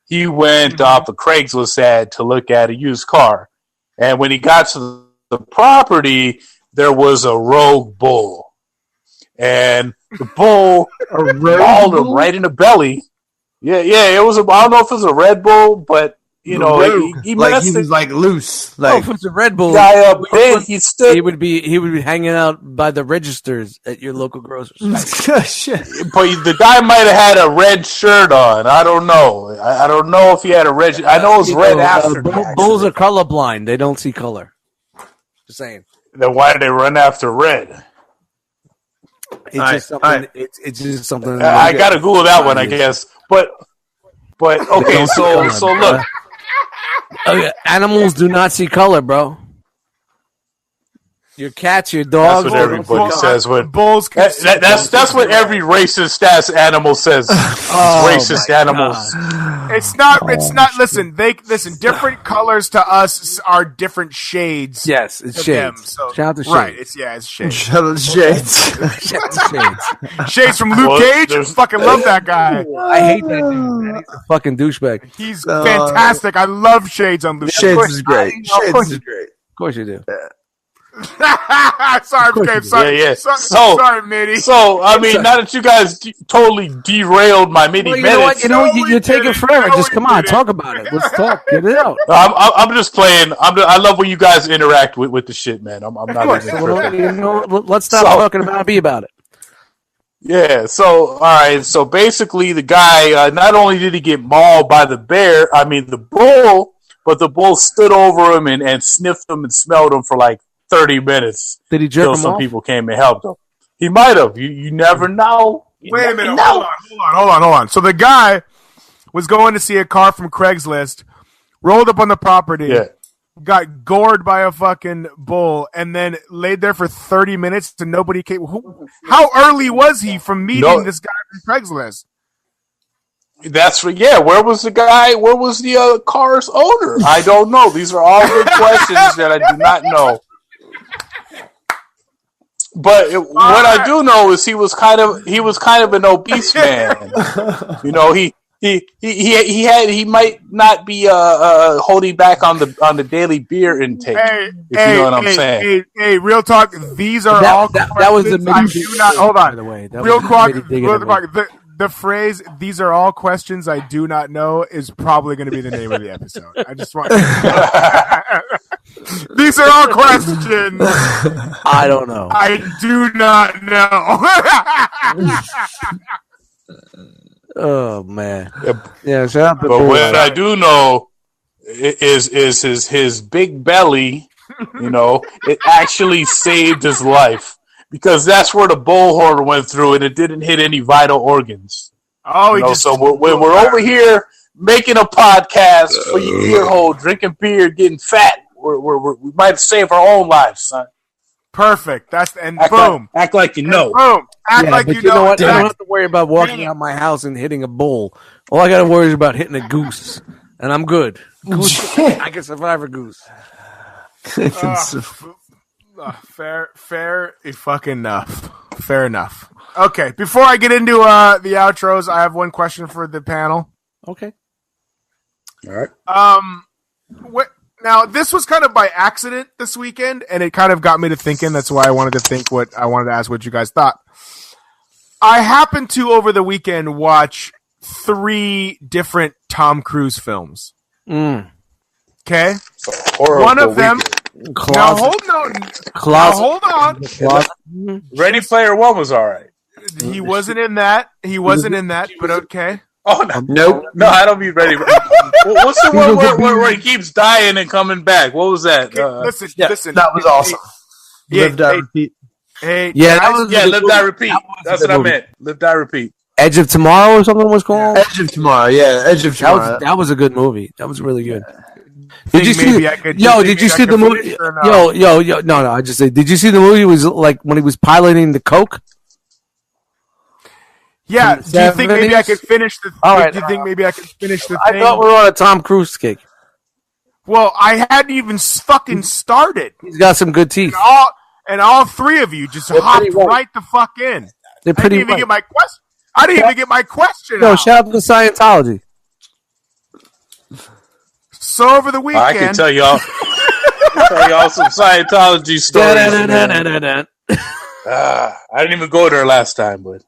He went off a Craigslist ad to look at a used car, and when he got to the property, there was a rogue bull, and the bull mauled him right in the belly. Yeah, it was. I don't know if it was a Red Bull, but he like he was like loose. Like if it's a Red Bull, guy up then he stood. He would be hanging out by the registers at your local grocery store. Shit. But the guy might have had a red shirt on. I don't know. I don't know if he had a red. I know it was red after. Bulls are colorblind. They don't see color. Just saying. Then why did they run after red? It's just something. It's just something. I gotta Google that one, I guess. But okay. So look. Animals do not see color, bro. Your cats, your dogs. That's what everybody says. When bulls. That's what every racist ass animal says. Racist animals. It's not. Listen. Different colors to us are different shades. Yes, it's to shades. them, so, Shout out to shades. Right. It's shades. Shout out to Shades. Shout out to shades. Shades from Luke Cage. I fucking love that guy. I hate that dude. He's a fucking douchebag. He's fantastic. I love Shades on Luke. Shades is great. Shades is great. Of course you do. Sorry, Gabe. Sorry, yeah. Sorry, Mitty. So, I mean, now that you guys totally derailed my mini minutes. You're taking forever. Just come on, talk about it. Let's talk. Get it out. I'm just playing. I love when you guys interact with the shit, man. I'm not even tripping. Let's stop talking about it. Be about it. Yeah, so, all right. So, basically, the guy, not only did he get mauled by the bull, but the bull stood over him and sniffed him and smelled him for like 30 minutes. Did he jerk him some off? people came and helped him. He might have. You never know. Wait a minute. Hold on. So the guy was going to see a car from Craigslist, rolled up on the property, got gored by a fucking bull, and then laid there for 30 minutes and nobody came. How early was he from meeting this guy from Craigslist? Where was the guy? Where was the car's owner? I don't know. These are all good questions that I do not know. But what I do know is he was kind of an obese man. You know, he might not be holding back on the daily beer intake. If you know what I'm saying. Hey, real talk. These are all that was the hold on. By the way, real quick. The phrase "these are all questions I do not know" is probably going to be the name of the episode. I just want. These are all questions. I don't know. I do not know. Oh man. Yeah. Shout out to but what I do know is his big belly. You know, it actually saved his life. Because that's where the bullhorn went through, and it didn't hit any vital organs. Oh, so when we're over here making a podcast for your ear hole, drinking beer, getting fat, we might save our own lives, son. Perfect. Boom. Act like you know. Boom. Act like you know. What? I don't have to worry about walking out my house and hitting a bull. All I got to worry is about hitting a goose, and I'm good. Goose, I can survive a goose. Fair enough. Okay, before I get into the outros, I have one question for the panel. Okay. All right. Now, this was kind of by accident this weekend, and it kind of got me to thinking. That's why I wanted to ask what you guys thought. I happened to, over the weekend, watch 3 different Tom Cruise films. Okay? One of them... Now hold on. Ready Player One was all right. He wasn't in that, but okay. Oh no, no, I don't mean Ready. What's the one where he keeps dying and coming back? What was that? Listen. That was awesome. Live, Die, Repeat. Live, Die, Repeat. That's what I meant. Live, Die, Repeat. Edge of Tomorrow or something was called? Edge of Tomorrow, yeah. Edge of Tomorrow. That was a good movie. That was really good. Did you see? Did you see the movie? No. I just say, did you see the movie? Was like when he was piloting the Coke. Yeah. Do you think maybe I could finish the? Do you think maybe I could finish the thing? I thought we were on a Tom Cruise kick. Well, I hadn't even fucking started. He's got some good teeth. And all three of you just hopped right the fuck in. They're pretty. I didn't even get my question. I didn't even get my question. No, shout out to Scientology. So over the weekend, I can tell y'all some Scientology stories. I didn't even go there last time, but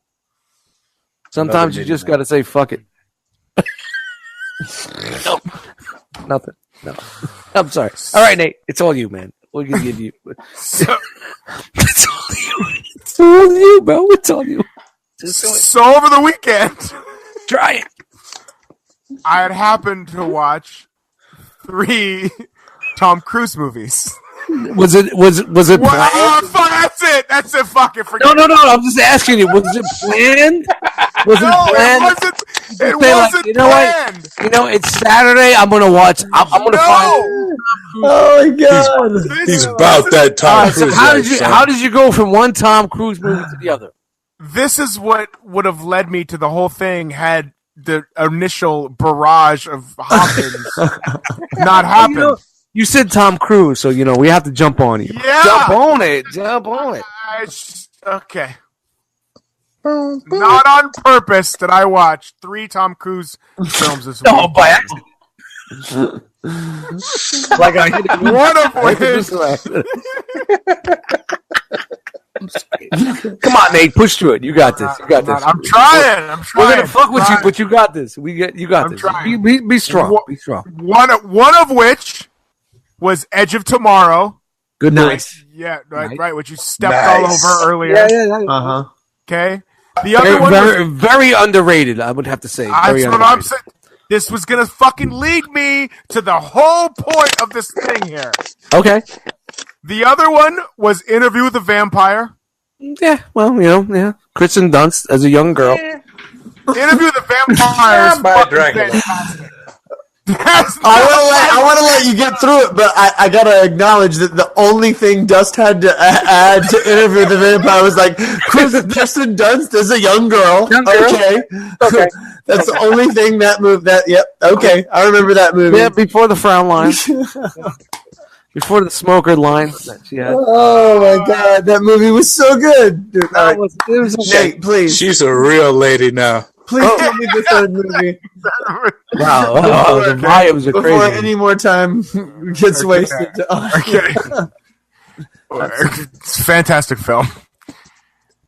sometimes you just got to say fuck it. Nope. Nothing. No. I'm sorry. All right, Nate. It's all you, man. We're gonna give you. It's all you. It's all you, bro. It's all you. So over the weekend, try it. I had happened to watch 3 Tom Cruise movies. Was it planned? Oh, fuck, that's it. Fucking forget. No. I'm just asking you. Was it planned? It wasn't planned. You know, it's Saturday. I'm gonna watch. I'm gonna find. Oh my god! He's about that Tom Cruise. So how did you go from one Tom Cruise movie to the other? This is what would have led me to the whole thing had the initial barrage of Hopkins not happened. You said Tom Cruise, so we have to jump on you. Yeah, jump on it. Okay. Not on purpose did I watch 3 Tom Cruise films this week. No, by accident. Like I hit one of which. Come on, Nate, push through it. You got this. I'm trying. We're gonna fuck with you, but you got this. You got this. Be strong. Be strong. One of which was Edge of Tomorrow. Good night. Yeah, right. Which you stepped all over earlier. Yeah. Okay. The other one very underrated. I would have to say. That's what I'm saying. This was gonna fucking lead me to the whole point of this thing here. Okay. The other one was Interview with the Vampire. Yeah, well, Kristen Dunst as a young girl. Interview with the Vampire is fucking fantastic. I want to let you get through it, but I gotta acknowledge that the only thing Dust had to add to Interview with the Vampire was like Kristen Dunst as a young girl. Okay. That's the only thing that moved. Okay, I remember that movie. Yeah, before the frown line, before the smoker line that she had. Oh my god, that movie was so good. Dude, it was Nate, please. She's a real lady now. Please tell me the third movie. Wow, the volumes are crazy. Before any more time gets wasted. Okay. It's a fantastic film.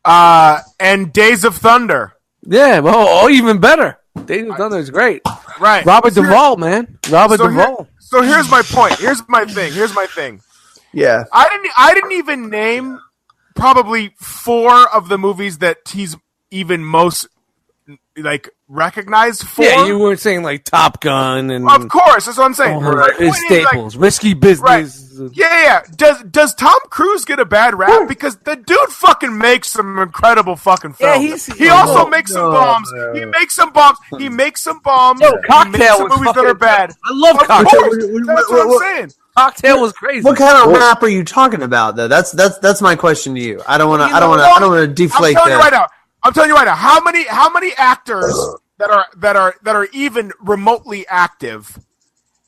And Days of Thunder. Yeah, well, even better. Days of Thunder is great. Right. Robert Duvall, man. Duvall. So here's my point. Here's my thing. Yeah. I didn't even name probably 4 of the movies that he's even most recognized for. Yeah, you weren't saying like Top Gun and of course, that's what I'm saying. His staples, Risky Business. Right. Yeah. Does Tom Cruise get a bad rap? Because the dude fucking makes some incredible fucking films. He also makes some bombs. He makes some bombs. He makes some bombs. Yo, Cocktail he makes some movies that are bad. I love Cocktail. That's what I'm saying. Cocktail was crazy. What kind of rap are you talking about, though? That's my question to you. I don't want to deflate that. I'm telling you right now. How many actors that are even remotely active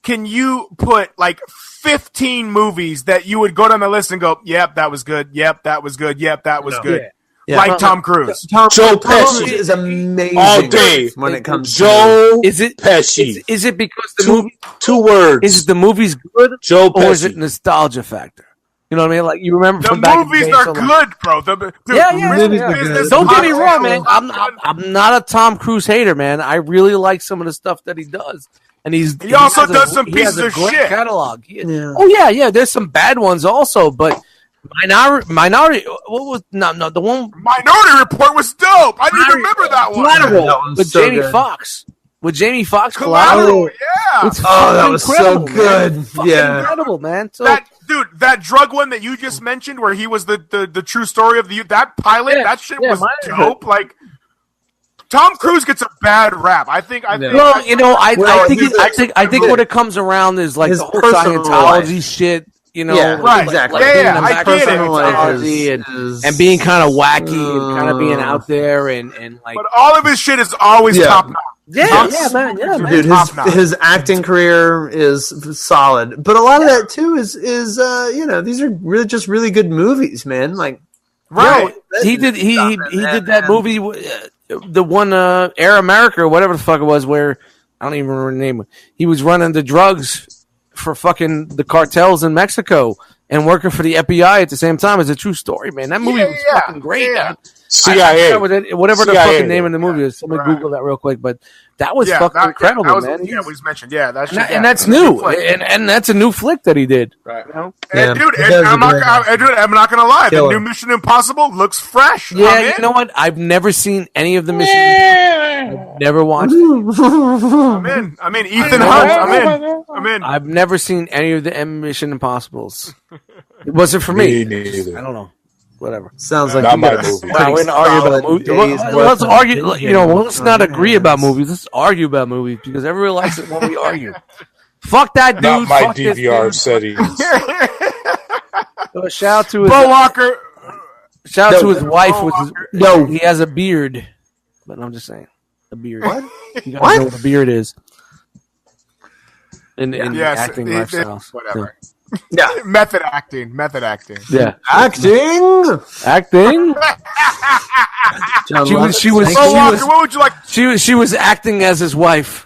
can you put 15 movies that you would go down the list and go, yep, that was good. Yep, that was good. Yep, that was good. Yeah. Like Tom Cruise. Joe Pesci is amazing all day when it comes to Pesci. Is it because the movie 2 words? Is the movie's good Joe Pesci. Or is it nostalgia factor? You know what I mean? Like you remember the from back movies in the day, are good, bro. Yeah. Don't get me wrong, man. I'm not a Tom Cruise hater, man. I really like some of the stuff that he does, and he also does some pieces of shit. Catalog. Oh yeah. There's some bad ones also, but Minority. What was the one? Minority Report was dope. I didn't remember that one. Collateral with Jamie Foxx. With Jamie Foxx, Collateral, yeah. That was so good. Yeah, incredible, man. So, that drug one that you just mentioned, where he was the true story of that pilot, that shit was dope. Tom Cruise gets a bad rap. I think. Well, I think what it comes around is like his the whole personal Scientology life. shit. You know, Yeah, right, exactly. Yeah, being I get it. Scientology and being kind of wacky and kind of being out there and like. But all of his shit is always top notch. Yeah, man. Dude, his acting career is solid, but a lot of that too is these are really just really good movies, man. Like, right? He did that movie, the one Air America or whatever the fuck it was, where I don't even remember the name. He was running the drugs for fucking the cartels in Mexico and working for the FBI at the same time. It's a true story, man. That movie was fucking great. Yeah. CIA. Whatever the fucking name of the movie is. Somebody Google that real quick. But that was fucking incredible, man. We mentioned. Yeah, and that's new. And that's a new flick that he did. Right. You know? And dude, I'm not gonna lie. The new Mission Impossible looks fresh. Yeah, you know what? I've never seen any of the Mission Impossible. Never watched it. I'm in. Ethan Hunt. I'm in. I've never seen any of the Mission Impossibles. It wasn't for me. Neither. I don't know. Whatever. Sounds like not my movie. Wow, we're gonna argue about movies. Let's argue. Let's not agree about movies. Let's argue about movies because everyone likes it when we argue. Fuck that dude. Not my DVR settings. So shout out to his Bo Walker. Shout out to his wife. He has a beard. But I'm just saying, a beard. What? You gotta know what a beard is. In acting lifestyles. Whatever. So. Yeah, method acting. Yeah, acting. She was. What would you like? She was acting as his wife.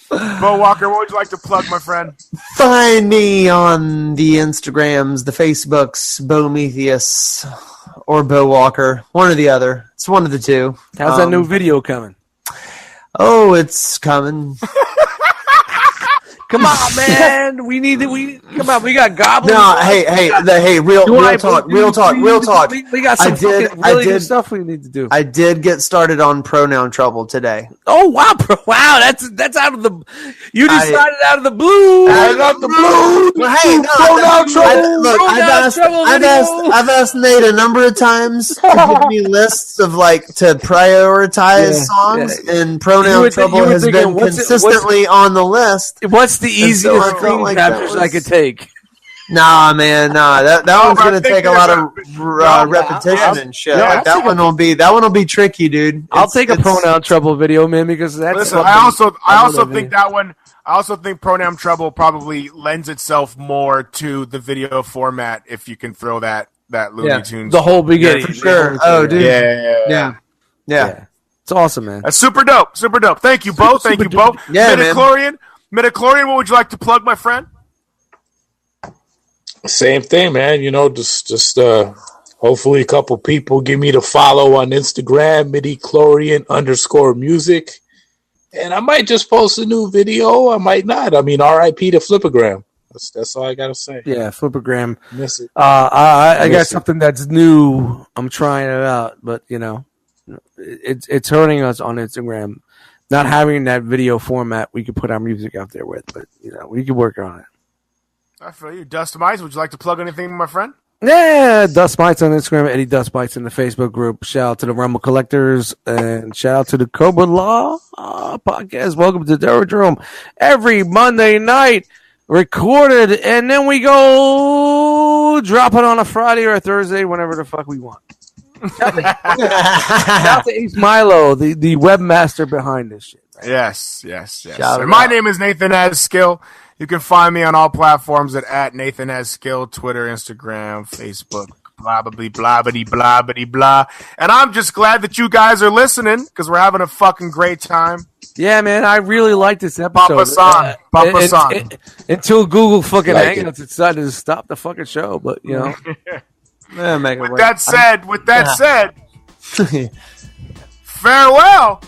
Bo Walker, what would you like to plug, my friend? Find me on the Instagrams, the Facebooks, Bometheus or Bo Walker, one or the other. It's one of the two. How's that new video coming? Oh, it's coming. Come on, man. Come on. We got goblins. No, real talk. We got some good stuff we need to do. I did get started on Pronoun Trouble today. Oh wow, bro! Wow, that's out of the. You decided out of the blue. Out of the blue. Well, hey, Pronoun Trouble. I've asked Nate a number of times to give me lists of to prioritize songs, and Pronoun Trouble has been consistently on the list. What's the easiest screen captures I could take? Nah, man, that one's gonna take a lot of repetition and shit. Yeah, that one will be tricky, dude. I'll take a Pronoun Trouble video, man, because that's. Listen, I also think that one. I also think Pronoun Trouble probably lends itself more to the video format if you can throw that Looney Tunes. The whole beginning, for sure. Oh, dude, yeah. It's awesome, man. That's super dope. Thank you, Bo. Yeah, man. Midichlorian, what would you like to plug, my friend? Same thing, man. Just hopefully a couple people give me the follow on Instagram, midichlorian_music. And I might just post a new video. I might not. I mean, RIP to Flipagram. That's all I got to say. Yeah, Flipagram. Miss it. I got something that's new. I'm trying it out, but, it's hurting us on Instagram. Not having that video format we could put our music out there with, but, we could work on it. I feel you. Dust Mites, would you like to plug anything, my friend? Yeah, Dust Bites on Instagram, Eddie Dust Bites in the Facebook group. Shout out to the Rumble Collectors and shout out to the Cobra-LA Podcast. Welcome to Drome. Every Monday night, recorded, and then we go drop it on a Friday or a Thursday, whenever the fuck we want. Shout out to Ace Milo, the webmaster behind this shit. Right? Yes. And my name is Nathan Has Skill. You can find me on all platforms at Nathan Has Skill, Twitter, Instagram, Facebook, blah, blah, blah, blah, blah, blah, blah. And I'm just glad that you guys are listening because we're having a fucking great time. Yeah, man, I really like this episode. Papa San. Until Google fucking Hangouts decided to stop the fucking show, but, With that said, farewell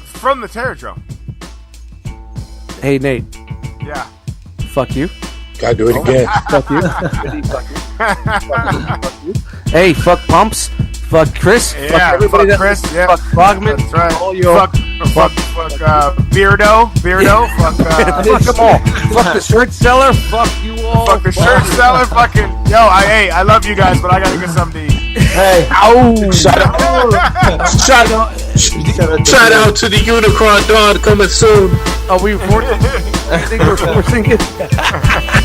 from the Terradrome. Hey, Nate. Yeah. Fuck you. Gotta do it again. Fuck you. Fuck you. Hey, fuck Pumps. Fuck Chris. Yeah, fuck everybody. Fuck Chris. Yeah. Fuck Bogman. That's right. Fuck Beardo. Fuck them all. Fuck the shirt seller. Fuck you all. Fuck the shirt selling. Fucking yo, I love you guys, but I gotta get something to eat. Hey, Shout out to the Unicorn Dawn coming soon. Are we? I think we're forcing it.